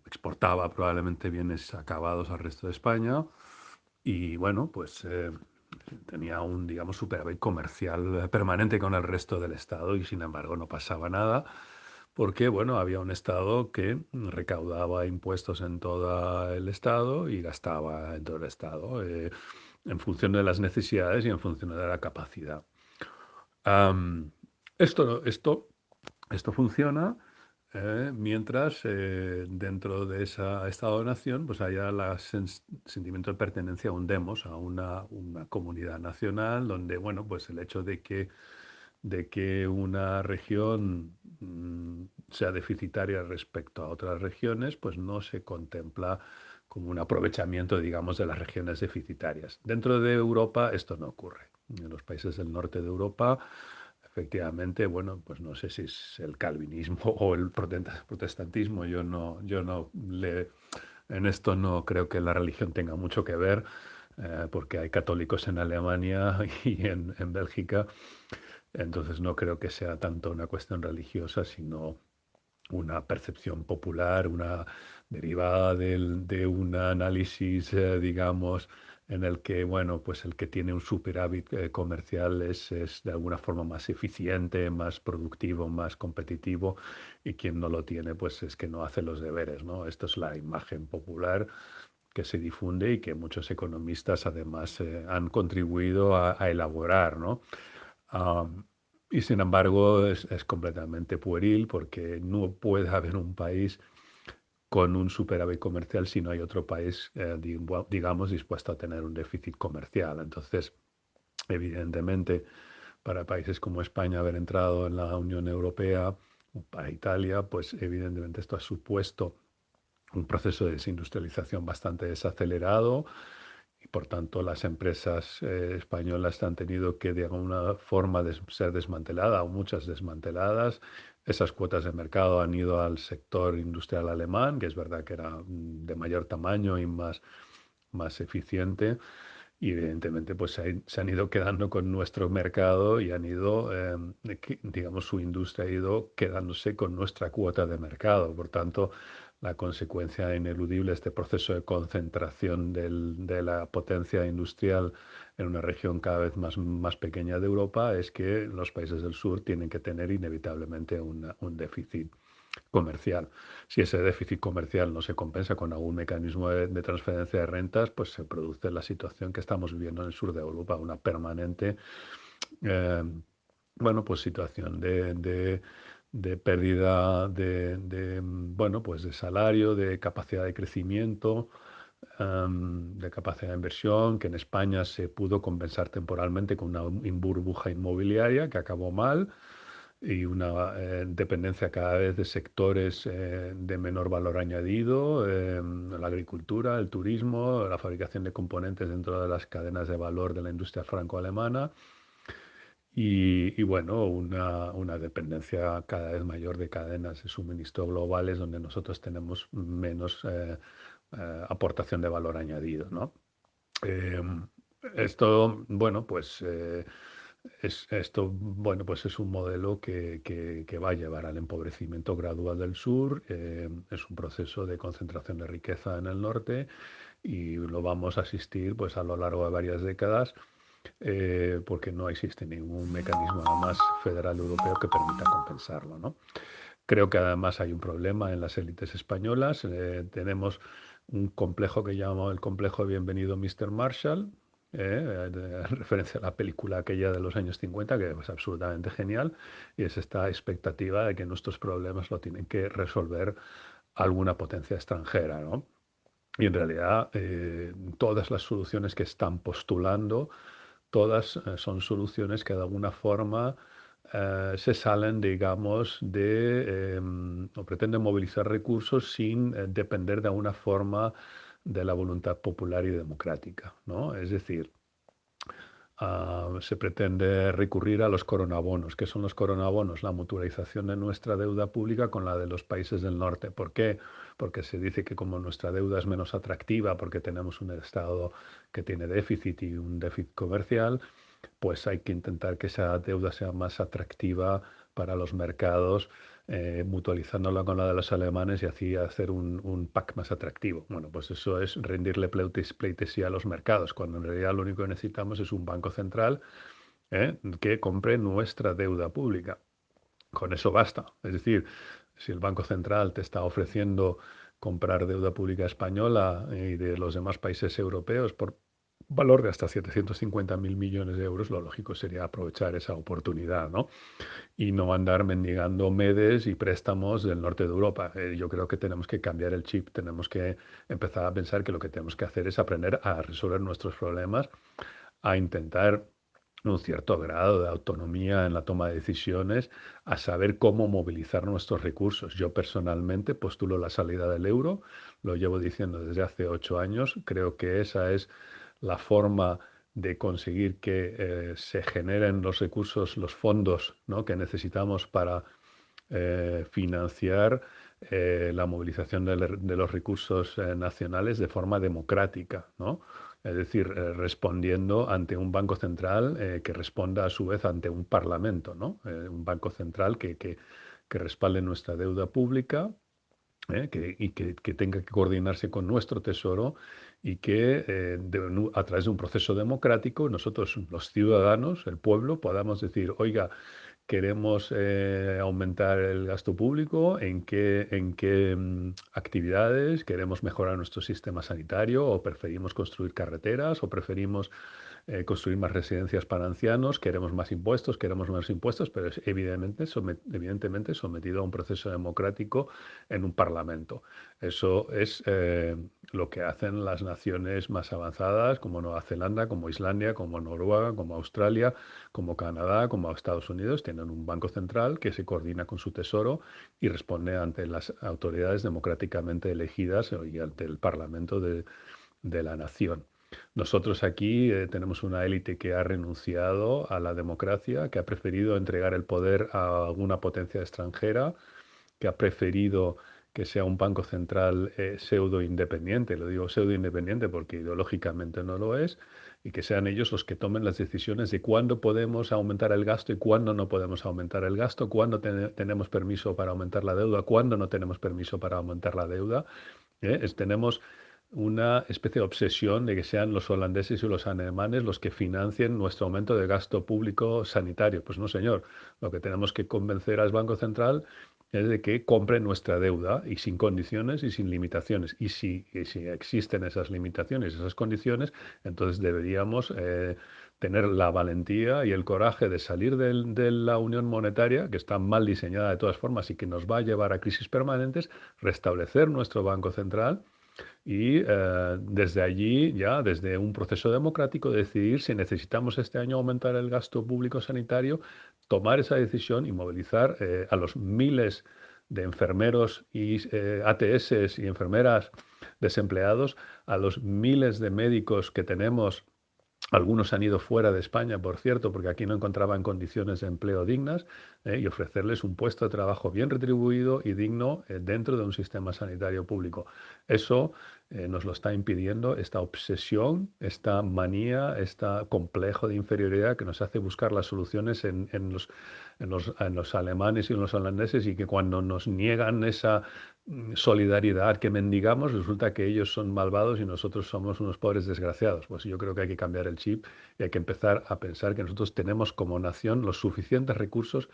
exportaba probablemente bienes acabados al resto de España y bueno, pues tenía un, digamos, superávit comercial permanente con el resto del Estado y sin embargo no pasaba nada porque, bueno, había un Estado que recaudaba impuestos en todo el Estado y gastaba en todo el Estado en función de las necesidades y en función de la capacidad. Am, esto funciona mientras dentro de ese Estado-nación pues haya el sentimiento de pertenencia a un demos, a una comunidad nacional, donde bueno, pues el hecho de que una región sea deficitaria respecto a otras regiones, pues no se contempla como un aprovechamiento, digamos, de las regiones deficitarias. Dentro de Europa esto no ocurre. En los países del norte de Europa, efectivamente, bueno, pues no sé si es el calvinismo o el protestantismo, en esto no creo que la religión tenga mucho que ver, porque hay católicos en Alemania y en Bélgica, entonces no creo que sea tanto una cuestión religiosa, sino una percepción popular, una derivada de un análisis, digamos, en el que, bueno, pues el que tiene un superávit comercial es de alguna forma más eficiente, más productivo, más competitivo, y quien no lo tiene, pues es que no hace los deberes, ¿no? Esto es la imagen popular que se difunde y que muchos economistas además han contribuido a elaborar, ¿no? Am, y sin embargo es completamente pueril porque no puede haber un país con un superávit comercial si no hay otro país, digamos, dispuesto a tener un déficit comercial. Entonces, evidentemente, para países como España haber entrado en la Unión Europea, o para Italia, pues evidentemente esto ha supuesto un proceso de desindustrialización bastante desacelerado y por tanto las empresas españolas han tenido que de alguna forma ser desmanteladas o muchas desmanteladas. Esas cuotas de mercado han ido al sector industrial alemán, que es verdad que era de mayor tamaño y más eficiente. Y evidentemente pues se han ido quedando con nuestro mercado y han ido, digamos, su industria ha ido quedándose con nuestra cuota de mercado. Por tanto, la consecuencia ineludible de este proceso de concentración de la potencia industrial en una región cada vez más pequeña de Europa es que los países del sur tienen que tener inevitablemente un déficit comercial. Si ese déficit comercial no se compensa con algún mecanismo de transferencia de rentas, pues se produce la situación que estamos viviendo en el sur de Europa, una permanente, eh, bueno, pues situación de pérdida bueno, pues de salario, de capacidad de crecimiento, de capacidad de inversión, que en España se pudo compensar temporalmente con una burbuja inmobiliaria que acabó mal y una dependencia cada vez de sectores de menor valor añadido, la agricultura, el turismo, la fabricación de componentes dentro de las cadenas de valor de la industria franco-alemana y bueno, una dependencia cada vez mayor de cadenas de suministro globales donde nosotros tenemos menos aportación de valor añadido, ¿no? Eh, Esto, bueno, pues bueno, pues es un modelo que va a llevar al empobrecimiento gradual del sur. Es un proceso de concentración de riqueza en el norte y lo vamos a asistir pues a lo largo de varias décadas porque no existe ningún mecanismo además federal europeo que permita compensarlo, ¿no? Creo que además hay un problema en las élites españolas. Tenemos un complejo que llamamos el complejo de Bienvenido Mr. Marshall, en referencia a la película aquella de los años 50, que es absolutamente genial, y es esta expectativa de que nuestros problemas lo tienen que resolver alguna potencia extranjera, ¿no? Y en realidad todas las soluciones que están postulando, todas son soluciones que de alguna forma se salen, digamos, o pretenden movilizar recursos sin depender de alguna forma de la voluntad popular y democrática, ¿no? Es decir, se pretende recurrir a los coronabonos. ¿Qué son los coronabonos? La mutualización de nuestra deuda pública con la de los países del norte. ¿Por qué? Porque se dice que como nuestra deuda es menos atractiva, porque tenemos un Estado que tiene déficit y un déficit comercial, pues hay que intentar que esa deuda sea más atractiva para los mercados, mutualizándola con la de los alemanes y así hacer un pack más atractivo. Bueno, pues eso es rendirle pleitesía a los mercados, cuando en realidad lo único que necesitamos es un banco central que compre nuestra deuda pública. Con eso basta. Es decir, si el Banco Central te está ofreciendo comprar deuda pública española y de los demás países europeos por valor de hasta 750.000 millones de euros, lo lógico sería aprovechar esa oportunidad, ¿no? Y no andar mendigando MEDES y préstamos del norte de Europa. Yo creo que tenemos que cambiar el chip, tenemos que empezar a pensar que lo que tenemos que hacer es aprender a resolver nuestros problemas, a intentar un cierto grado de autonomía en la toma de decisiones, a saber cómo movilizar nuestros recursos. Yo personalmente postulo la salida del euro, lo llevo diciendo desde hace 8 años, creo que esa es la forma de conseguir que se generen los recursos, los fondos, ¿no?, que necesitamos para financiar la movilización de los recursos nacionales de forma democrática, ¿no? Es decir, respondiendo ante un banco central que responda a su vez ante un parlamento, ¿no? Un banco central que respalde nuestra deuda pública, que tenga que coordinarse con nuestro tesoro y que a través de un proceso democrático nosotros, los ciudadanos, el pueblo, podamos decir, oiga, queremos aumentar el gasto público, en qué actividades, queremos mejorar nuestro sistema sanitario o preferimos construir carreteras o preferimos construir más residencias para ancianos, queremos más impuestos, pero es evidentemente sometido a un proceso democrático en un parlamento. Eso es lo que hacen las naciones más avanzadas, como Nueva Zelanda, como Islandia, como Noruega, como Australia, como Canadá, como Estados Unidos. Tienen un banco central que se coordina con su tesoro y responde ante las autoridades democráticamente elegidas y ante el parlamento de la nación. Nosotros aquí tenemos una élite que ha renunciado a la democracia, que ha preferido entregar el poder a alguna potencia extranjera, que ha preferido que sea un banco central pseudo independiente. Lo digo pseudo independiente porque ideológicamente no lo es, y que sean ellos los que tomen las decisiones de cuándo podemos aumentar el gasto y cuándo no podemos aumentar el gasto, cuándo tenemos permiso para aumentar la deuda, cuándo no tenemos permiso para aumentar la deuda. Tenemos una especie de obsesión de que sean los holandeses y los alemanes los que financien nuestro aumento de gasto público sanitario. Pues no, señor. Lo que tenemos que convencer al Banco Central es de que compre nuestra deuda y sin condiciones y sin limitaciones. Y si existen esas limitaciones, esas condiciones, entonces deberíamos tener la valentía y el coraje de salir de la unión monetaria, que está mal diseñada de todas formas y que nos va a llevar a crisis permanentes, restablecer nuestro Banco Central y desde allí, ya desde un proceso democrático, decidir si necesitamos este año aumentar el gasto público sanitario, tomar esa decisión y movilizar a los miles de enfermeros y ATS y enfermeras desempleados, a los miles de médicos que tenemos Algunos han ido fuera de España, por cierto, porque aquí no encontraban condiciones de empleo dignas, y ofrecerles un puesto de trabajo bien retribuido y digno dentro de un sistema sanitario público. Eso nos lo está impidiendo esta obsesión, esta manía, este complejo de inferioridad que nos hace buscar las soluciones en los alemanes y en los holandeses, y que cuando nos niegan esa solidaridad que mendigamos, resulta que ellos son malvados y nosotros somos unos pobres desgraciados. Pues yo creo que hay que cambiar el chip y hay que empezar a pensar que nosotros tenemos como nación los suficientes recursos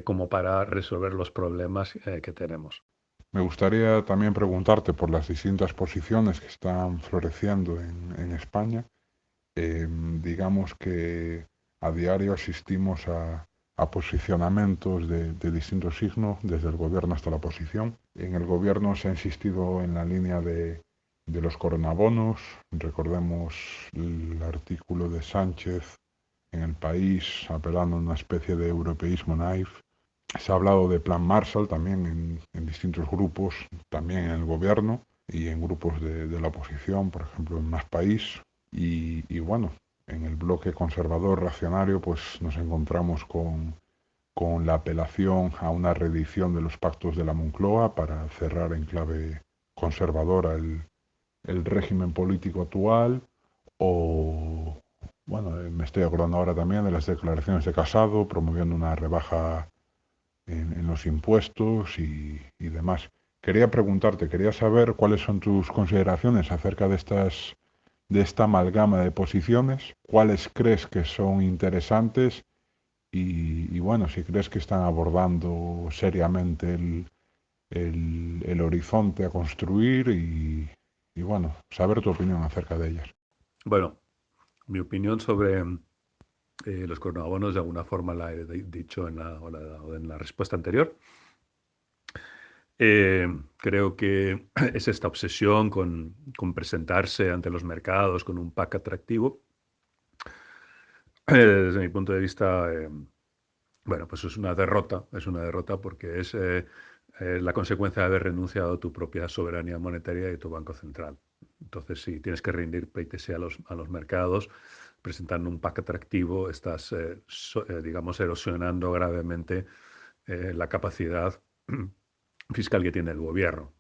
como para resolver los problemas que tenemos. Me gustaría también preguntarte por las distintas posiciones que están floreciendo en España. Digamos que a diario asistimos a posicionamientos de distintos signos, desde el gobierno hasta la oposición. En el gobierno se ha insistido en la línea de los coronabonos. Recordemos el artículo de Sánchez en El País apelando a una especie de europeísmo naif. Se ha hablado de Plan Marshall también en distintos grupos, también en el gobierno y en grupos de la oposición, por ejemplo en Más País. Y bueno, en el bloque conservador reaccionario pues nos encontramos con la apelación a una reedición de los pactos de la Moncloa para cerrar en clave conservadora el régimen político actual, o bueno, me estoy acordando ahora también de las declaraciones de Casado promoviendo una rebaja en los impuestos y demás. Quería preguntarte, quería saber cuáles son tus consideraciones acerca de esta amalgama de posiciones, cuáles crees que son interesantes y bueno, si crees que están abordando seriamente el horizonte a construir y bueno, saber tu opinión acerca de ellas. Bueno, mi opinión sobre los coronabonos de alguna forma la he dicho en la respuesta anterior. Creo que es esta obsesión con presentarse ante los mercados con un pack atractivo. Desde mi punto de vista, bueno, pues es una derrota porque es la consecuencia de haber renunciado a tu propia soberanía monetaria y tu Banco Central. Entonces, si tienes que rendir pleitesía a los mercados, presentando un pack atractivo, estás, digamos, erosionando gravemente la capacidad fiscal que tiene el gobierno.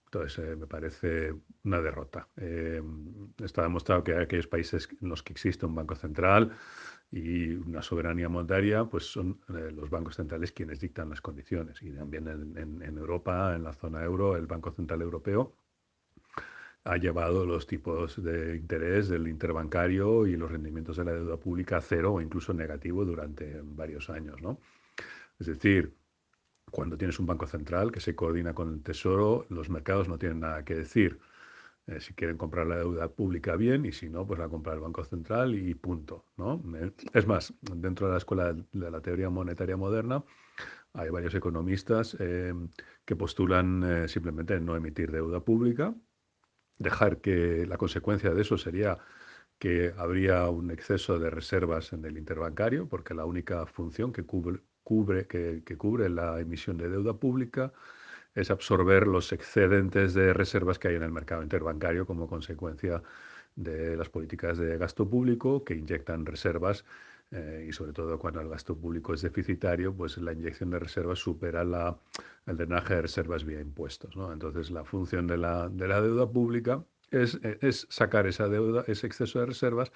Entonces, me parece una derrota. Está demostrado que aquellos países en los que existe un banco central y una soberanía monetaria, pues son los bancos centrales quienes dictan las condiciones. Y también en Europa, en la zona euro, el Banco Central Europeo ha llevado los tipos de interés del interbancario y los rendimientos de la deuda pública a cero o incluso negativo durante varios años, ¿no? Es decir, cuando tienes un banco central que se coordina con el Tesoro, los mercados no tienen nada que decir. Si quieren comprar la deuda pública, bien, y si no, pues la compra el Banco Central y punto, ¿no? Es más, dentro de la escuela de la teoría monetaria moderna hay varios economistas que postulan simplemente no emitir deuda pública, dejar que la consecuencia de eso sería que habría un exceso de reservas en el interbancario, porque la única función que cubre la emisión de deuda pública es absorber los excedentes de reservas que hay en el mercado interbancario como consecuencia de las políticas de gasto público que inyectan reservas, y sobre todo cuando el gasto público es deficitario, pues la inyección de reservas supera el drenaje de reservas vía impuestos, ¿no? Entonces la función de la deuda pública es sacar esa deuda, ese exceso de reservas,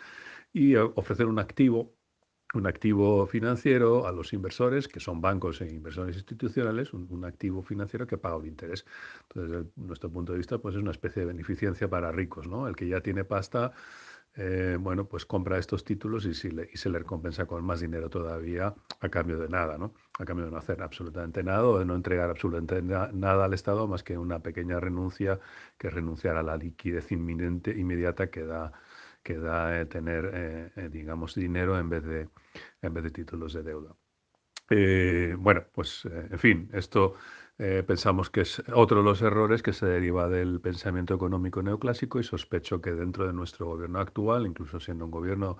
y ofrecer un activo financiero a los inversores, que son bancos e inversores institucionales, un activo financiero que paga un interés. Entonces, desde nuestro punto de vista, pues es una especie de beneficencia para ricos, ¿no? El que ya tiene pasta, bueno, pues compra estos títulos y se le recompensa con más dinero todavía a cambio de nada, ¿no? A cambio de no hacer absolutamente nada o de no entregar absolutamente nada al Estado más que una pequeña renuncia, que es renunciar a la liquidez inmediata que da tener, digamos, dinero en vez de títulos de deuda. Bueno, pues en fin, esto pensamos que es otro de los errores que se deriva del pensamiento económico neoclásico, y sospecho que dentro de nuestro gobierno actual, incluso siendo un gobierno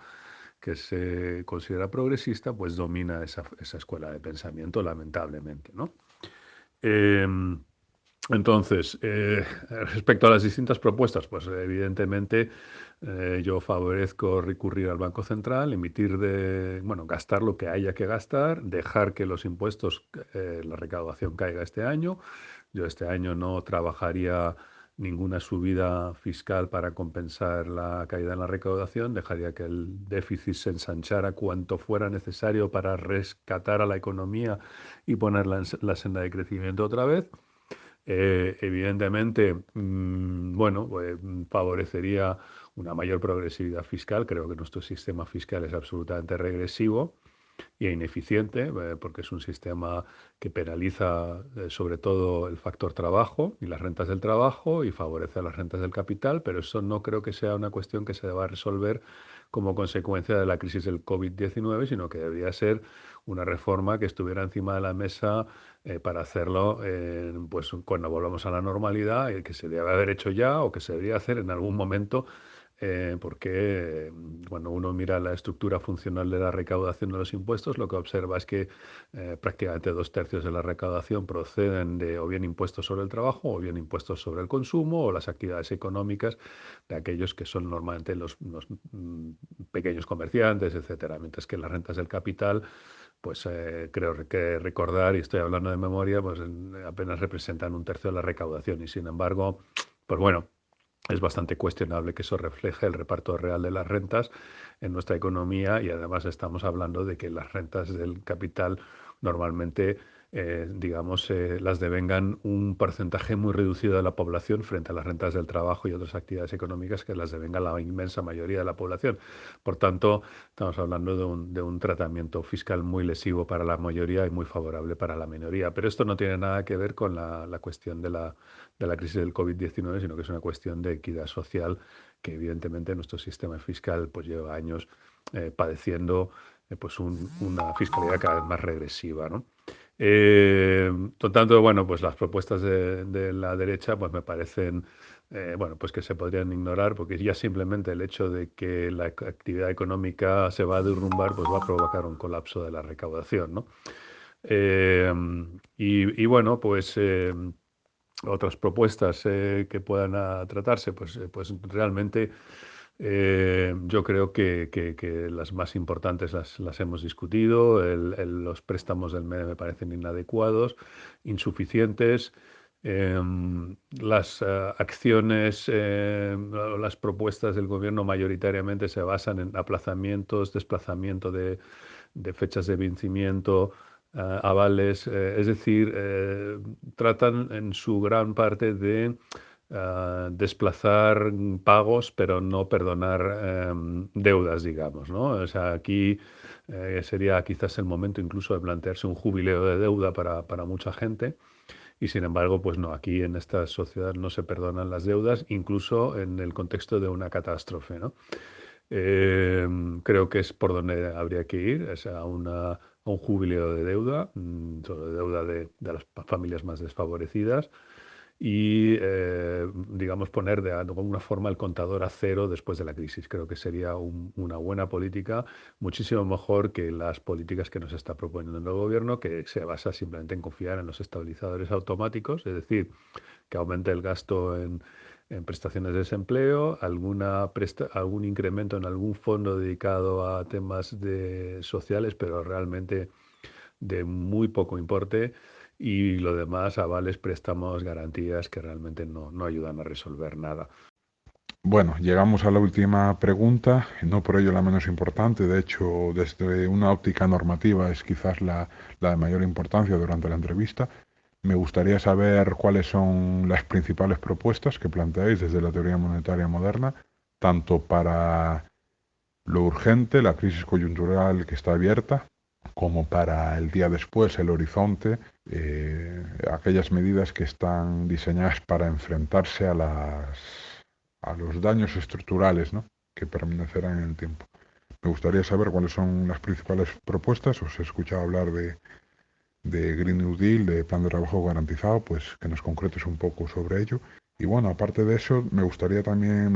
que se considera progresista, pues domina esa escuela de pensamiento, lamentablemente, ¿no? Em, Entonces, respecto a las distintas propuestas, pues evidentemente yo favorezco recurrir al Banco Central, gastar lo que haya que gastar, dejar que los impuestos, la recaudación caiga este año. Yo este año no trabajaría ninguna subida fiscal para compensar la caída en la recaudación, dejaría que el déficit se ensanchara cuanto fuera necesario para rescatar a la economía y ponerla en la senda de crecimiento otra vez. Evidentemente, favorecería una mayor progresividad fiscal. Creo que nuestro sistema fiscal es absolutamente regresivo y ineficiente, porque es un sistema que penaliza sobre todo el factor trabajo y las rentas del trabajo y favorece a las rentas del capital, pero eso no creo que sea una cuestión que se deba resolver como consecuencia de la crisis del COVID-19, sino que debería ser una reforma que estuviera encima de la mesa para hacerlo pues cuando volvamos a la normalidad, que se debe haber hecho ya o que se debería hacer en algún momento, porque cuando uno mira la estructura funcional de la recaudación de los impuestos, lo que observa es que prácticamente 2/3 de la recaudación proceden de o bien impuestos sobre el trabajo, o bien impuestos sobre el consumo, o las actividades económicas de aquellos que son normalmente los pequeños comerciantes, etcétera. Mientras que las rentas del capital, pues creo que recordar, y estoy hablando de memoria, pues apenas representan 1/3 de la recaudación. Y sin embargo, pues bueno, es bastante cuestionable que eso refleje el reparto real de las rentas en nuestra economía, y además estamos hablando de que las rentas del capital normalmente, las devengan un porcentaje muy reducido de la población frente a las rentas del trabajo y otras actividades económicas que las devenga la inmensa mayoría de la población. Por tanto, estamos hablando de un tratamiento fiscal muy lesivo para la mayoría y muy favorable para la minoría. Pero esto no tiene nada que ver con la cuestión de la crisis del COVID-19, sino que es una cuestión de equidad social que evidentemente nuestro sistema fiscal pues lleva años padeciendo una fiscalidad cada vez más regresiva, ¿no? Por tanto, bueno, pues las propuestas de la derecha pues me parecen pues que se podrían ignorar, porque ya simplemente el hecho de que la actividad económica se va a derrumbar pues va a provocar un colapso de la recaudación, ¿no? Eh, bueno, pues otras propuestas que puedan tratarse, pues realmente yo creo que las más importantes las hemos discutido. Los préstamos del MEDE me parecen inadecuados, insuficientes. Las acciones o las propuestas del gobierno mayoritariamente se basan en aplazamientos, desplazamiento de fechas de vencimiento, avales, es decir, tratan en su gran parte de desplazar pagos, pero no perdonar deudas, digamos, ¿no? O sea, aquí sería quizás el momento incluso de plantearse un jubileo de deuda para mucha gente. Y sin embargo, pues no, aquí en esta sociedad no se perdonan las deudas, incluso en el contexto de una catástrofe, ¿no? Eh, Creo que es por donde habría que ir, es a un jubileo de deuda, sobre deuda de las familias más desfavorecidas, y, digamos, poner de alguna forma el contador a cero después de la crisis. Creo que sería una buena política, muchísimo mejor que las políticas que nos está proponiendo el gobierno, que se basa simplemente en confiar en los estabilizadores automáticos, es decir, que aumente el gasto en prestaciones de desempleo, algún incremento en algún fondo dedicado a temas sociales, pero realmente de muy poco importe, y lo demás, avales, préstamos, garantías que realmente no ayudan a resolver nada. Bueno, llegamos a la última pregunta, no por ello la menos importante. De hecho, desde una óptica normativa es quizás la de mayor importancia durante la entrevista. Me gustaría saber cuáles son las principales propuestas que planteáis desde la teoría monetaria moderna, tanto para lo urgente, la crisis coyuntural que está abierta, como para el día después, el horizonte, aquellas medidas que están diseñadas para enfrentarse a los daños estructurales, ¿no?, que permanecerán en el tiempo. Me gustaría saber cuáles son las principales propuestas. Os he escuchado hablar de Green New Deal, de plan de trabajo garantizado, pues que nos concretes un poco sobre ello. Y bueno, aparte de eso, me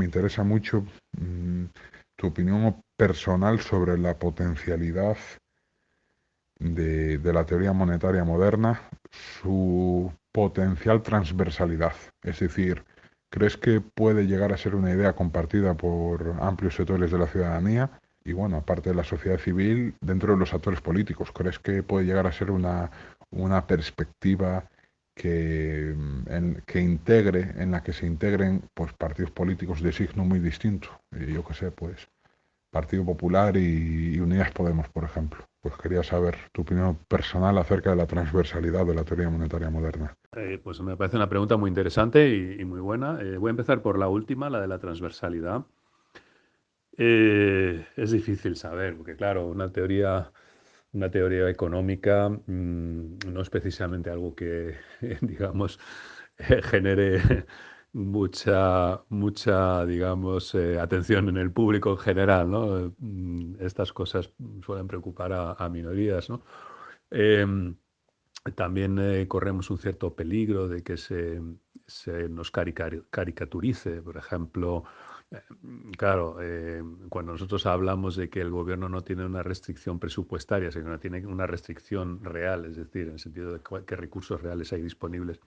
interesa mucho tu opinión personal sobre la potencialidad de la teoría monetaria moderna su potencial transversalidad. Es decir, ¿crees que puede llegar a ser una idea compartida por amplios sectores de la ciudadanía? Y bueno, aparte de la sociedad civil, dentro de los actores políticos, ¿crees que puede llegar a ser una perspectiva que integre, en la que se integren pues partidos políticos de signo muy distinto? Yo qué sé, pues Partido Popular y Unidas Podemos, por ejemplo. Pues quería saber tu opinión personal acerca de la transversalidad de la teoría monetaria moderna. Pues me parece una pregunta muy interesante y muy buena. Voy a empezar por la última, la de la transversalidad. Es difícil saber, porque claro, una teoría económica no es precisamente algo que, digamos, genere digamos, atención en el público en general, ¿no? Estas cosas suelen preocupar a minorías, ¿no? Em, También corremos un cierto peligro de que se nos caricaturice, por ejemplo. Claro, cuando nosotros hablamos de que el gobierno no tiene una restricción presupuestaria, sino que tiene una restricción real, es decir, en el sentido de qué recursos reales hay disponibles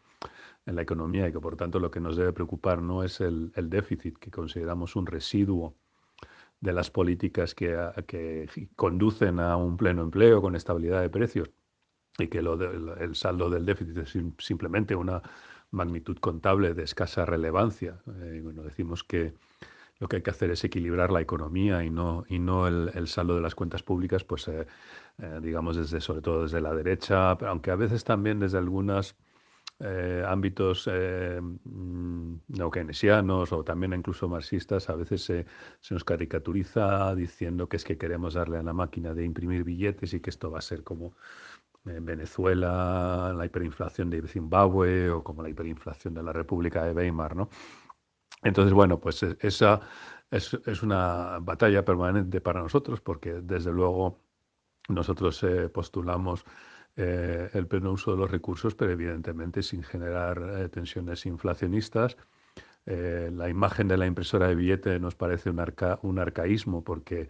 en la economía y que por tanto lo que nos debe preocupar no es el déficit, que consideramos un residuo de las políticas que conducen a un pleno empleo con estabilidad de precios y que el saldo del déficit es simplemente una magnitud contable de escasa relevancia. Bueno, decimos que lo que hay que hacer es equilibrar la economía y no el saldo de las cuentas públicas, pues digamos sobre todo desde la derecha, aunque a veces también desde algunos ámbitos no keynesianos o también incluso marxistas, a veces se nos caricaturiza diciendo que es que queremos darle a la máquina de imprimir billetes y que esto va a ser como en Venezuela, la hiperinflación de Zimbabue o como la hiperinflación de la República de Weimar, ¿no? Entonces, bueno, pues esa es una batalla permanente para nosotros porque desde luego nosotros postulamos el pleno uso de los recursos, pero evidentemente sin generar tensiones inflacionistas. La imagen de la impresora de billete nos parece un arcaísmo porque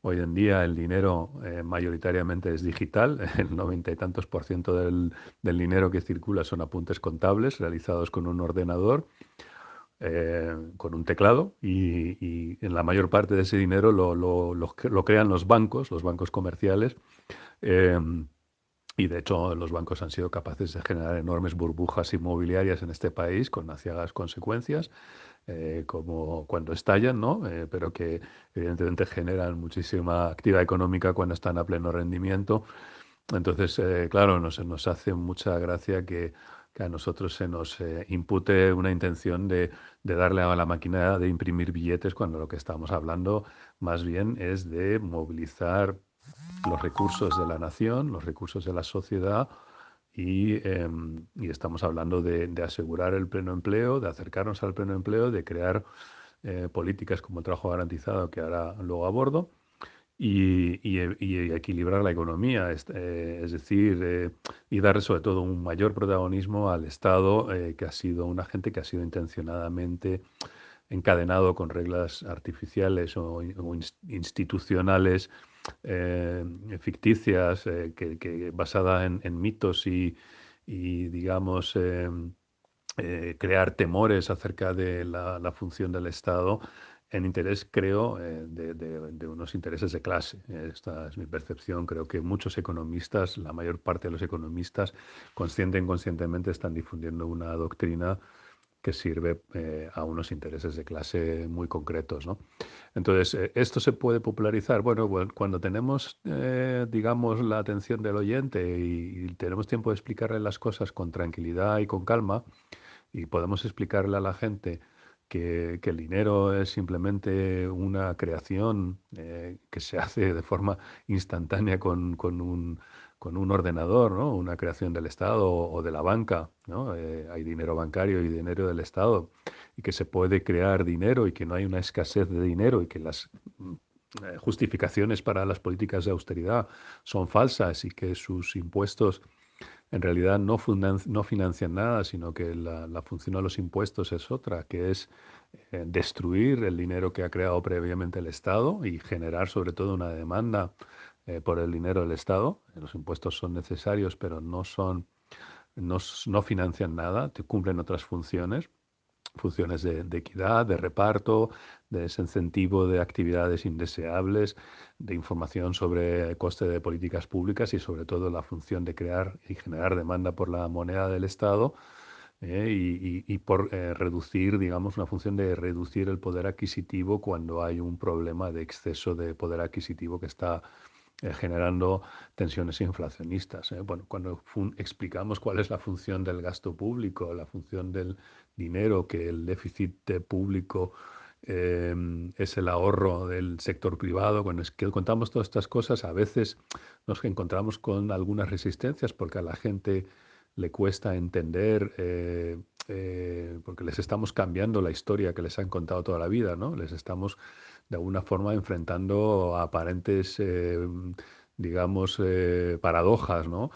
hoy en día el dinero mayoritariamente es digital. El 90 y tantos por ciento del dinero que circula son apuntes contables realizados con un ordenador, con un teclado, y en la mayor parte de ese dinero lo crean los bancos comerciales. eh, y de hecho, los bancos han sido capaces de generar enormes burbujas inmobiliarias en este país con aciagas consecuencias, como cuando estallan, ¿no? Pero que evidentemente generan muchísima actividad económica cuando están a pleno rendimiento. Entonces, claro, nos hace mucha gracia que a nosotros se nos impute una intención de darle a la máquina de imprimir billetes cuando lo que estamos hablando más bien es de movilizar los recursos de la nación, los recursos de la sociedad y estamos hablando de asegurar el pleno empleo, de acercarnos al pleno empleo, de crear políticas como el trabajo garantizado, que ahora luego abordo, y equilibrar la economía, es decir, y dar sobre todo un mayor protagonismo al Estado, que ha sido un agente que ha sido intencionadamente encadenado con reglas artificiales o institucionales eh, ficticias, basada en mitos y digamos, crear temores acerca de la función del Estado en interés, creo, de unos intereses de clase. Esta es mi percepción. Creo que muchos economistas, la mayor parte de los economistas, consciente e inconscientemente, están difundiendo una doctrina que sirve a unos intereses de clase muy concretos, ¿no? Entonces, ¿esto se puede popularizar? Bueno, cuando tenemos, digamos, la atención del oyente y tenemos tiempo de explicarle las cosas con tranquilidad y con calma, y podemos explicarle a la gente que el dinero es simplemente una creación que se hace de forma instantánea con un ordenador, ¿no? Una creación del Estado o de la banca, ¿no? Hay dinero bancario y dinero del Estado, y que se puede crear dinero y que no hay una escasez de dinero y que las justificaciones para las políticas de austeridad son falsas y que sus impuestos en realidad no financian nada, sino que la función de los impuestos es otra, que es destruir el dinero que ha creado previamente el Estado y generar sobre todo una demanda por el dinero del Estado. Los impuestos son necesarios, pero no son no financian nada, cumplen otras funciones, funciones de equidad, de reparto, de desincentivo de actividades indeseables, de información sobre coste de políticas públicas y sobre todo la función de crear y generar demanda por la moneda del Estado, y por reducir, digamos, una función de reducir el poder adquisitivo cuando hay un problema de exceso de poder adquisitivo que está generando tensiones inflacionistas. Bueno, cuando explicamos cuál es la función del gasto público, la función del dinero, que el déficit público es el ahorro del sector privado, cuando es que contamos todas estas cosas, a veces nos encontramos con algunas resistencias porque a la gente le cuesta entender, porque les estamos cambiando la historia que les han contado toda la vida, ¿no? Les estamos de alguna forma enfrentando a aparentes, digamos, paradojas, ¿no?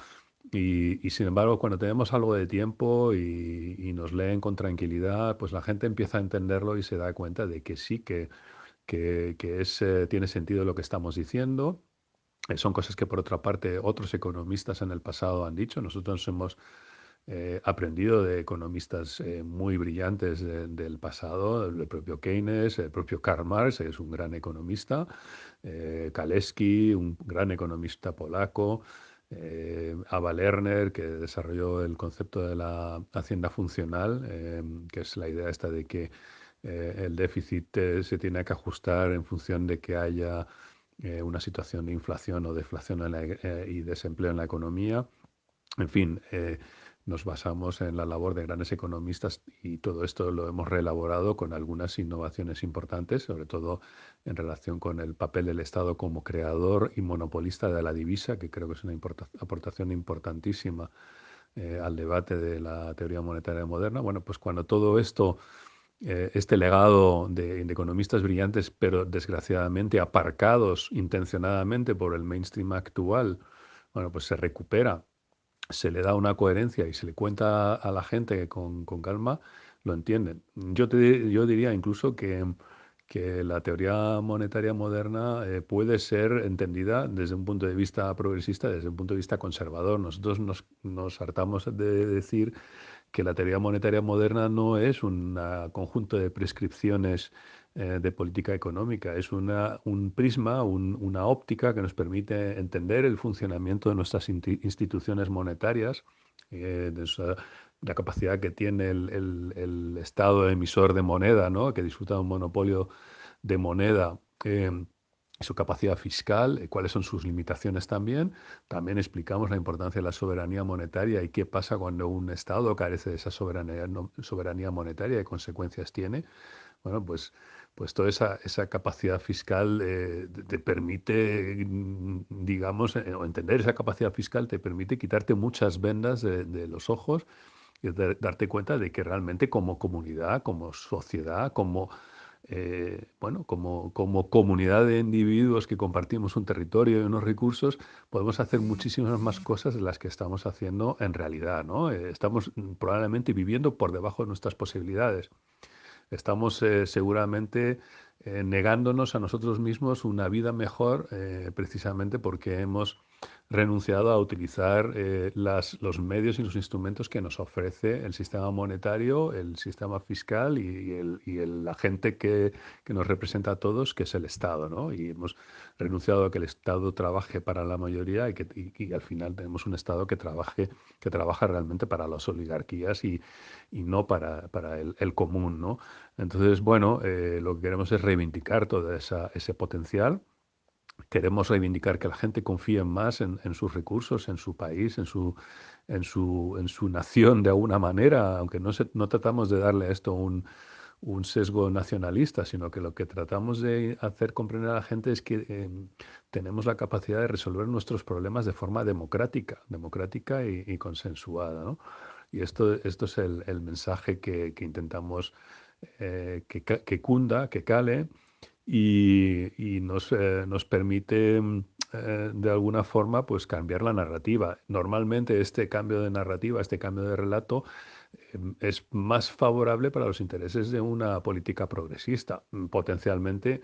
Y sin embargo, cuando tenemos algo de tiempo y nos leen con tranquilidad, pues la gente empieza a entenderlo y se da cuenta de que sí, que tiene sentido lo que estamos diciendo. Son cosas que, por otra parte, otros economistas en el pasado han dicho. Nosotros hemos aprendido de economistas muy brillantes del pasado, el propio Keynes, el propio Karl Marx, es un gran economista, Kalecki, un gran economista polaco, Ava Lerner, que desarrolló el concepto de la hacienda funcional, que es la idea esta de que el déficit se tiene que ajustar en función de que haya una situación de inflación o deflación y desempleo en la economía. En fin, nos basamos en la labor de grandes economistas y todo esto lo hemos reelaborado con algunas innovaciones importantes, sobre todo en relación con el papel del Estado como creador y monopolista de la divisa, que creo que es una aportación importantísima al debate de la teoría monetaria moderna. Bueno, pues cuando todo esto, este legado de economistas brillantes, pero desgraciadamente aparcados intencionadamente por el mainstream actual, bueno, pues se recupera, se le da una coherencia y se le cuenta a la gente con calma, lo entienden. Yo diría incluso que la teoría monetaria moderna puede ser entendida desde un punto de vista progresista, desde un punto de vista conservador. Nosotros nos hartamos de decir que la teoría monetaria moderna no es un conjunto de prescripciones de política económica, es un prisma, una óptica que nos permite entender el funcionamiento de nuestras instituciones monetarias, la capacidad que tiene el Estado emisor de moneda, ¿no? Que disfruta de un monopolio de moneda. Su capacidad fiscal, cuáles son sus limitaciones también. También explicamos la importancia de la soberanía monetaria y qué pasa cuando un Estado carece de esa soberanía monetaria y qué consecuencias tiene. Bueno, pues toda esa capacidad fiscal te permite, digamos, o entender esa capacidad fiscal te permite quitarte muchas vendas de los ojos y darte cuenta de que realmente como comunidad, como sociedad, como comunidad de individuos que compartimos un territorio y unos recursos, podemos hacer muchísimas más cosas de las que estamos haciendo en realidad, ¿no? Estamos probablemente viviendo por debajo de nuestras posibilidades. Estamos seguramente negándonos a nosotros mismos una vida mejor, precisamente porque hemos renunciado a utilizar los medios y los instrumentos que nos ofrece el sistema monetario, el sistema fiscal y el agente que nos representa a todos, que es el Estado, ¿no? Y hemos renunciado a que el Estado trabaje para la mayoría y al final tenemos un Estado que trabaja realmente para las oligarquías y no para el común, ¿no? Entonces, bueno, lo que queremos es reivindicar todo ese potencial. Queremos reivindicar que la gente confíe más en sus recursos, en su país, en su nación de alguna manera, aunque no tratamos de darle a esto un sesgo nacionalista, sino que lo que tratamos de hacer comprender a la gente es que tenemos la capacidad de resolver nuestros problemas de forma democrática y consensuada, ¿no? Y esto es el mensaje que intentamos que cunda, que cale y nos permite de alguna forma pues cambiar la narrativa. Normalmente este cambio de narrativa, este cambio de relato es más favorable para los intereses de una política progresista. Potencialmente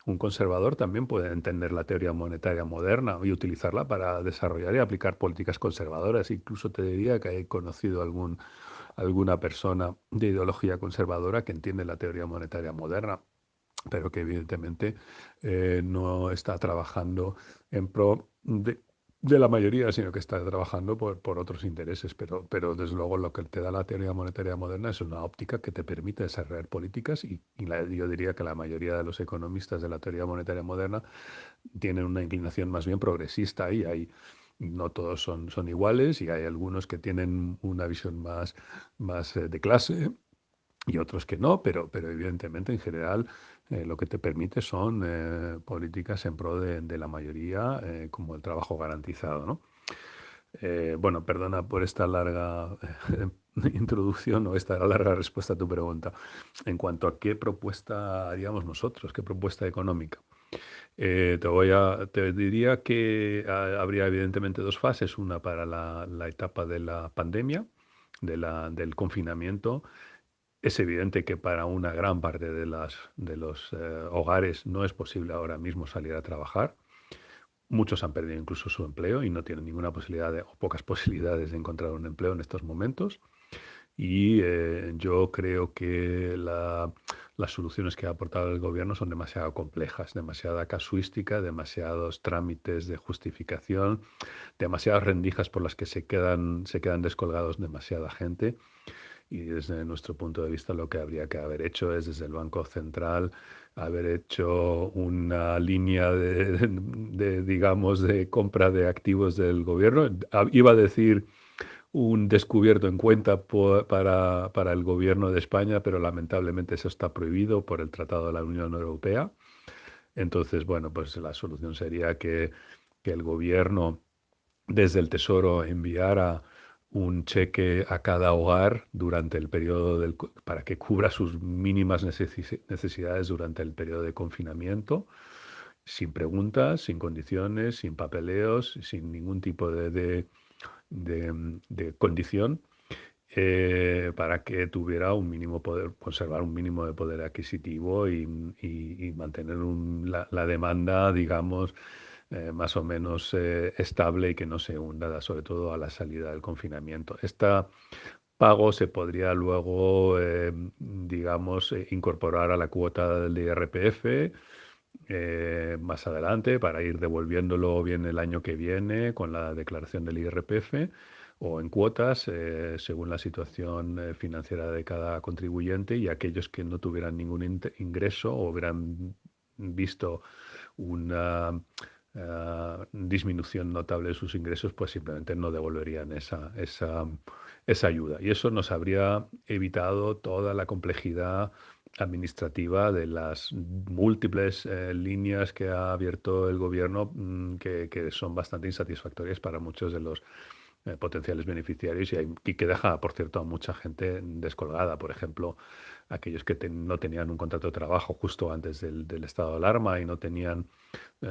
un conservador también puede entender la teoría monetaria moderna y utilizarla para desarrollar y aplicar políticas conservadoras. Incluso te diría que he conocido alguna persona de ideología conservadora que entiende la teoría monetaria moderna, pero que evidentemente no está trabajando en pro de la mayoría, sino que está trabajando por otros intereses. Pero desde luego lo que te da la teoría monetaria moderna es una óptica que te permite desarrollar políticas yo diría que la mayoría de los economistas de la teoría monetaria moderna tienen una inclinación más bien progresista y no todos son iguales y hay algunos que tienen una visión más de clase y otros que no, pero evidentemente en general lo que te permite son políticas en pro de la mayoría, como el trabajo garantizado, ¿no? Bueno, perdona por esta larga introducción o esta larga respuesta a tu pregunta. En cuanto a qué propuesta haríamos nosotros, qué propuesta económica. Te diría que habría evidentemente dos fases, una para la etapa de la pandemia, del confinamiento. Es evidente que para una gran parte de los hogares no es posible ahora mismo salir a trabajar. Muchos han perdido incluso su empleo y no tienen ninguna posibilidad o pocas posibilidades de encontrar un empleo en estos momentos. Y yo creo que las soluciones que ha aportado el gobierno son demasiado complejas, demasiada casuística, demasiados trámites de justificación, demasiadas rendijas por las que se quedan descolgados demasiada gente. Y desde nuestro punto de vista lo que habría que haber hecho es desde el Banco Central haber hecho una línea digamos, de compra de activos del gobierno. Iba a decir un descubierto en cuenta para el gobierno de España, pero lamentablemente eso está prohibido por el Tratado de la Unión Europea. Entonces, bueno, pues la solución sería que el gobierno desde el Tesoro enviara un cheque a cada hogar durante el periodo para que cubra sus mínimas necesidades durante el periodo de confinamiento, sin preguntas, sin condiciones, sin papeleos, sin ningún tipo de condición, para que tuviera un mínimo poder, conservar un mínimo de poder adquisitivo y mantener la demanda, digamos, más o menos estable y que no se hunda, sobre todo a la salida del confinamiento. Este pago se podría luego, digamos, incorporar a la cuota del IRPF más adelante para ir devolviéndolo bien el año que viene con la declaración del IRPF o en cuotas según la situación financiera de cada contribuyente, y aquellos que no tuvieran ningún ingreso o hubieran visto una disminución notable de sus ingresos, pues simplemente no devolverían esa ayuda. Y eso nos habría evitado toda la complejidad administrativa de las múltiples líneas que ha abierto el gobierno, que son bastante insatisfactorias para muchos de los potenciales beneficiarios y que deja, por cierto, a mucha gente descolgada. Por ejemplo, aquellos que no tenían un contrato de trabajo justo antes del estado de alarma y no tenían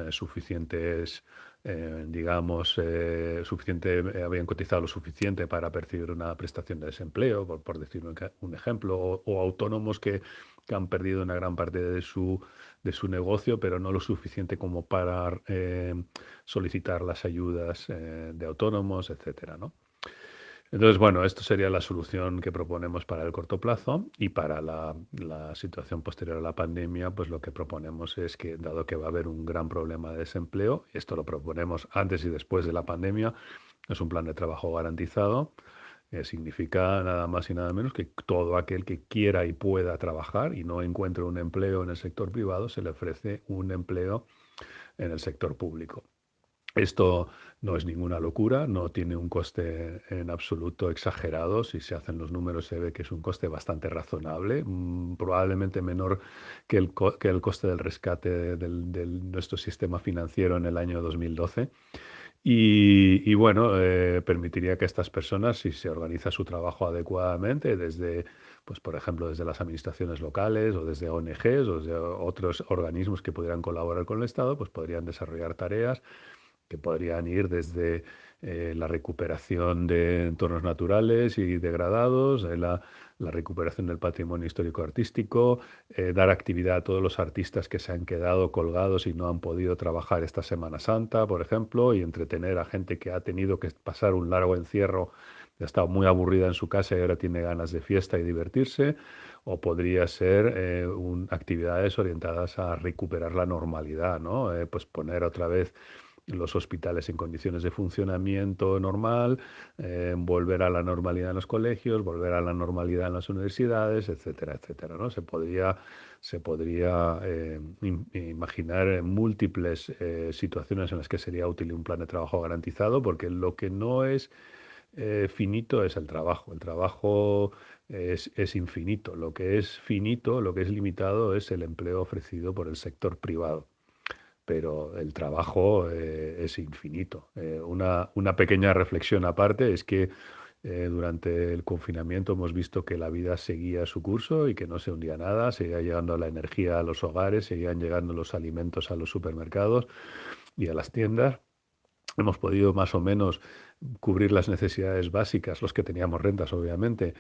suficientes, digamos, habían cotizado lo suficiente para percibir una prestación de desempleo, por decir un ejemplo, o autónomos que han perdido una gran parte de su negocio, pero no lo suficiente como para solicitar las ayudas de autónomos, etcétera, ¿no? Entonces, bueno, esto sería la solución que proponemos para el corto plazo, y para la situación posterior a la pandemia, pues lo que proponemos es que, dado que va a haber un gran problema de desempleo, esto lo proponemos antes y después de la pandemia, es un plan de trabajo garantizado. Significa nada más y nada menos que todo aquel que quiera y pueda trabajar y no encuentre un empleo en el sector privado, se le ofrece un empleo en el sector público. Esto no es ninguna locura, no tiene un coste en absoluto exagerado. Si se hacen los números se ve que es un coste bastante razonable, probablemente menor que el coste del rescate de nuestro sistema financiero en el año 2012. Y bueno, permitiría que estas personas, si se organiza su trabajo adecuadamente, pues por ejemplo, desde las administraciones locales o desde ONGs o desde otros organismos que pudieran colaborar con el Estado, pues podrían desarrollar tareas que podrían ir desde la recuperación de entornos naturales y degradados, la recuperación del patrimonio histórico-artístico, dar actividad a todos los artistas que se han quedado colgados y no han podido trabajar esta Semana Santa, por ejemplo, y entretener a gente que ha tenido que pasar un largo encierro, ha estado muy aburrida en su casa y ahora tiene ganas de fiesta y divertirse, o podría ser actividades orientadas a recuperar la normalidad, ¿no? Pues poner otra vez los hospitales en condiciones de funcionamiento normal, volver a la normalidad en los colegios, volver a la normalidad en las universidades, etcétera, etcétera, ¿no? Se podría imaginar múltiples situaciones en las que sería útil un plan de trabajo garantizado, porque lo que no es finito es el trabajo. El trabajo es infinito. Lo que es finito, lo que es limitado, es el empleo ofrecido por el sector privado, pero el trabajo es infinito. Una pequeña reflexión aparte es que durante el confinamiento hemos visto que la vida seguía su curso y que no se hundía nada, seguía llegando la energía a los hogares, seguían llegando los alimentos a los supermercados y a las tiendas. Hemos podido más o menos cubrir las necesidades básicas, los que teníamos rentas, obviamente,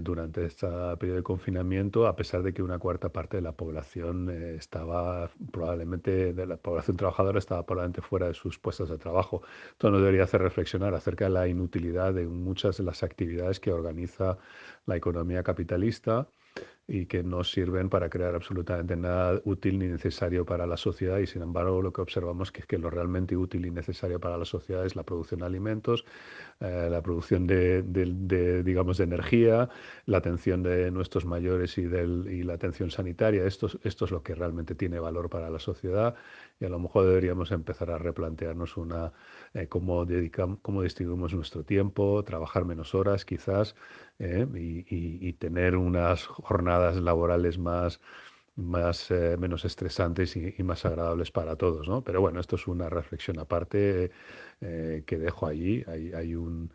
durante este periodo de confinamiento, a pesar de que una cuarta parte de la población estaba probablemente, de la población trabajadora estaba probablemente fuera de sus puestos de trabajo. Esto nos debería hacer reflexionar acerca de la inutilidad de muchas de las actividades que organiza la economía capitalista y que no sirven para crear absolutamente nada útil ni necesario para la sociedad, y sin embargo lo que observamos es que lo realmente útil y necesario para la sociedad es la producción de alimentos, la producción digamos, de energía, la atención de nuestros mayores y la atención sanitaria. Esto es lo que realmente tiene valor para la sociedad, y a lo mejor deberíamos empezar a replantearnos cómo distribuimos nuestro tiempo, trabajar menos horas quizás, y tener unas jornadas laborales menos estresantes y más agradables para todos, ¿no? Pero bueno, esto es una reflexión aparte que dejo allí. Hay un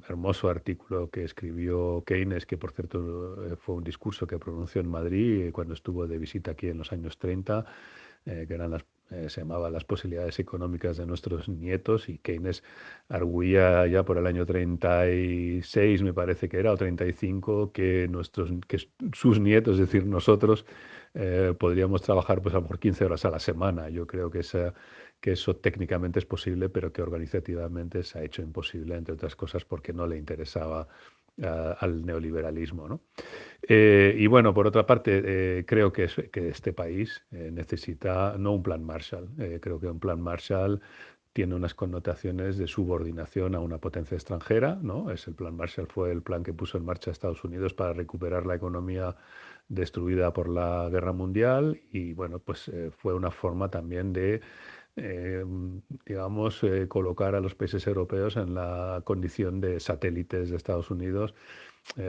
hermoso artículo que escribió Keynes, que por cierto fue un discurso que pronunció en Madrid cuando estuvo de visita aquí en los años 30, que se llamaba Las posibilidades económicas de nuestros nietos, y Keynes arguía ya por el año 36, me parece que era, o 35, que sus nietos, es decir, nosotros, podríamos trabajar pues a lo mejor 15 horas a la semana. Yo creo que eso técnicamente es posible, pero que organizativamente se ha hecho imposible, entre otras cosas porque no le interesaba al neoliberalismo, ¿no? Y bueno, por otra parte, creo que este país necesita no un plan Marshall. Creo que un plan Marshall tiene unas connotaciones de subordinación a una potencia extranjera, ¿no? El plan Marshall fue el plan que puso en marcha Estados Unidos para recuperar la economía destruida por la Guerra Mundial, y bueno, pues fue una forma también de eh, digamos, colocar a los países europeos en la condición de satélites de Estados Unidos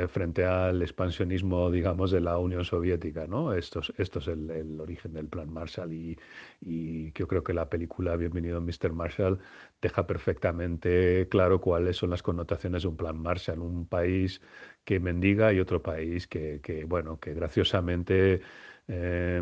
frente al expansionismo, digamos, de la Unión Soviética, ¿no? Esto es el origen del Plan Marshall, y yo creo que la película Bienvenido Mr. Marshall deja perfectamente claro cuáles son las connotaciones de un Plan Marshall: un país que mendiga y otro país bueno, que graciosamente eh,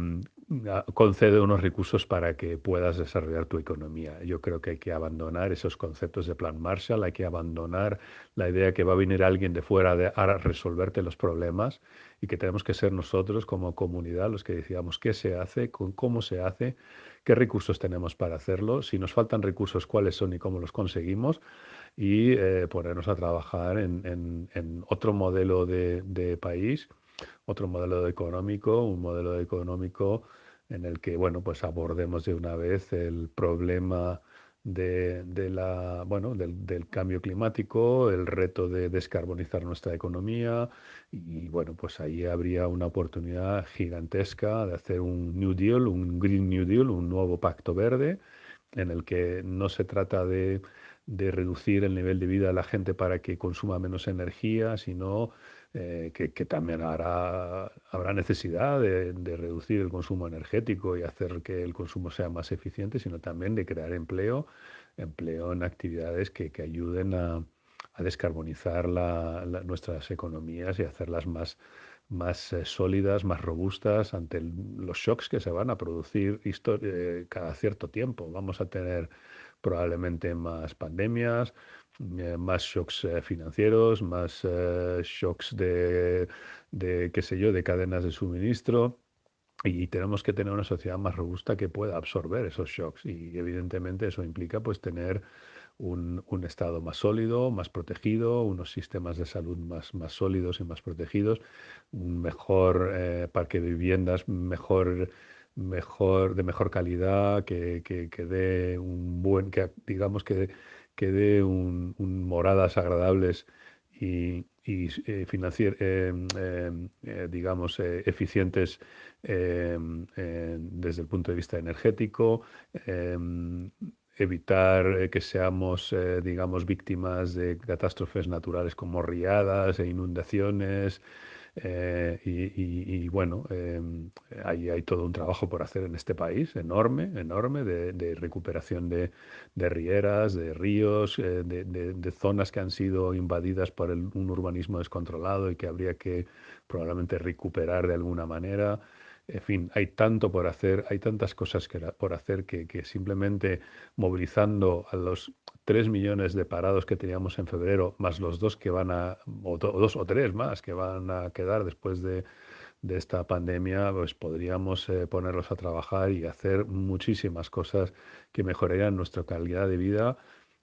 concede unos recursos para que puedas desarrollar tu economía. Yo creo que hay que abandonar esos conceptos de Plan Marshall, hay que abandonar la idea que va a venir alguien de fuera a resolverte los problemas, y que tenemos que ser nosotros como comunidad los que decidamos qué se hace, cómo se hace, qué recursos tenemos para hacerlo, si nos faltan recursos, cuáles son y cómo los conseguimos, y ponernos a trabajar en otro modelo de país, otro modelo económico, un modelo económico en el que, bueno, pues abordemos de una vez el problema bueno, del cambio climático, el reto de descarbonizar nuestra economía, y bueno, pues ahí habría una oportunidad gigantesca de hacer un New Deal, un Green New Deal, un nuevo pacto verde, en el que no se trata de reducir el nivel de vida de la gente para que consuma menos energía, sino que también habrá necesidad de reducir el consumo energético y hacer que el consumo sea más eficiente, sino también de crear empleo en actividades que ayuden a descarbonizar nuestras economías y hacerlas más sólidas, más robustas ante los shocks que se van a producir cada cierto tiempo. Vamos a tener probablemente más pandemias, más shocks financieros, más shocks qué sé yo, de cadenas de suministro. Y tenemos que tener una sociedad más robusta que pueda absorber esos shocks. Y evidentemente eso implica pues tener un Estado más sólido, más protegido, unos sistemas de salud más sólidos y más protegidos, un mejor parque de viviendas de mejor calidad, que dé un buen, que digamos que dé moradas agradables digamos, eficientes desde el punto de vista energético, evitar que seamos, digamos, víctimas de catástrofes naturales como riadas e inundaciones. Bueno, hay todo un trabajo por hacer en este país, enorme, enorme, de recuperación de rieras, de ríos, de zonas que han sido invadidas por un urbanismo descontrolado y que habría que probablemente recuperar de alguna manera. En fin, hay tanto por hacer, hay tantas cosas por hacer que simplemente movilizando a los 3 millones de parados que teníamos en febrero, más los dos que o dos o tres más que van a quedar después de esta pandemia, pues podríamos ponerlos a trabajar y hacer muchísimas cosas que mejorarían nuestra calidad de vida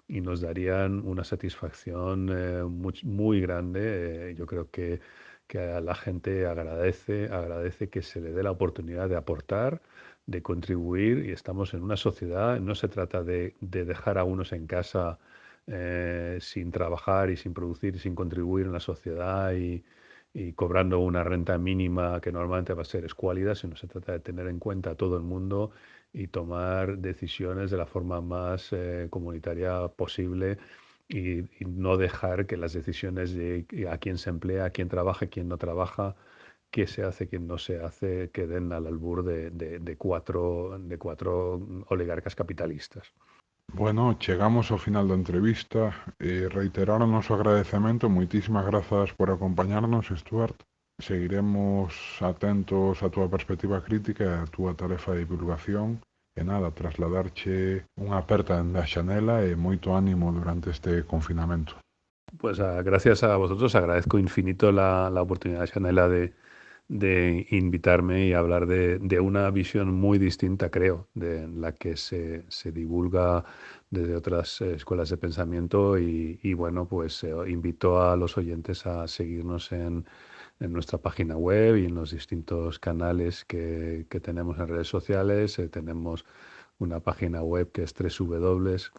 y nos darían una satisfacción muy grande. Yo creo que a la gente agradece que se le dé la oportunidad de aportar, de contribuir, y estamos en una sociedad, no se trata de dejar a unos en casa sin trabajar y sin producir, sin contribuir en la sociedad y cobrando una renta mínima que normalmente va a ser escuálida, sino se trata de tener en cuenta a todo el mundo y tomar decisiones de la forma más comunitaria posible y no dejar que las decisiones de a quién se emplea, a quién trabaja, a quién no trabaja, qué se hace, qué no se hace, queden al albur de cuatro oligarcas capitalistas. Bueno, chegamos ao final da entrevista e reiterar o noso agradecemento. Moitísimas grazas por acompañarnos, Stuart. Seguiremos atentos á túa perspectiva crítica e á túa tarefa de divulgación. E nada, trasladarche unha aperta da xanela e moito ánimo durante este confinamento. Pues gracias a vosotros, agradezco infinito la oportunidad, Chanela, de invitarme y hablar de una visión muy distinta, creo, de la que se divulga desde otras escuelas de pensamiento y bueno, pues invito a los oyentes a seguirnos en nuestra página web y en los distintos canales que tenemos en redes sociales. Tenemos una página web que es www.red,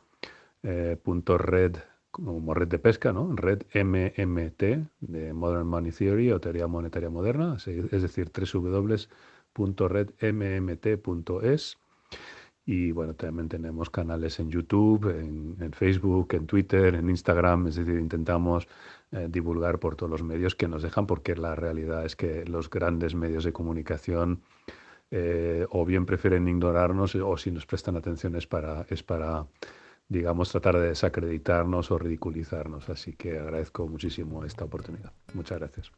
como red de pesca, ¿no? Red MMT, de Modern Money Theory o teoría monetaria moderna, es decir, www.redmmt.es. Y bueno, también tenemos canales en YouTube, en Facebook, en Twitter, en Instagram, es decir, intentamos divulgar por todos los medios que nos dejan, porque la realidad es que los grandes medios de comunicación o bien prefieren ignorarnos o si nos prestan atención es para digamos, tratar de desacreditarnos o ridiculizarnos. Así que agradezco muchísimo esta oportunidad. Muchas gracias.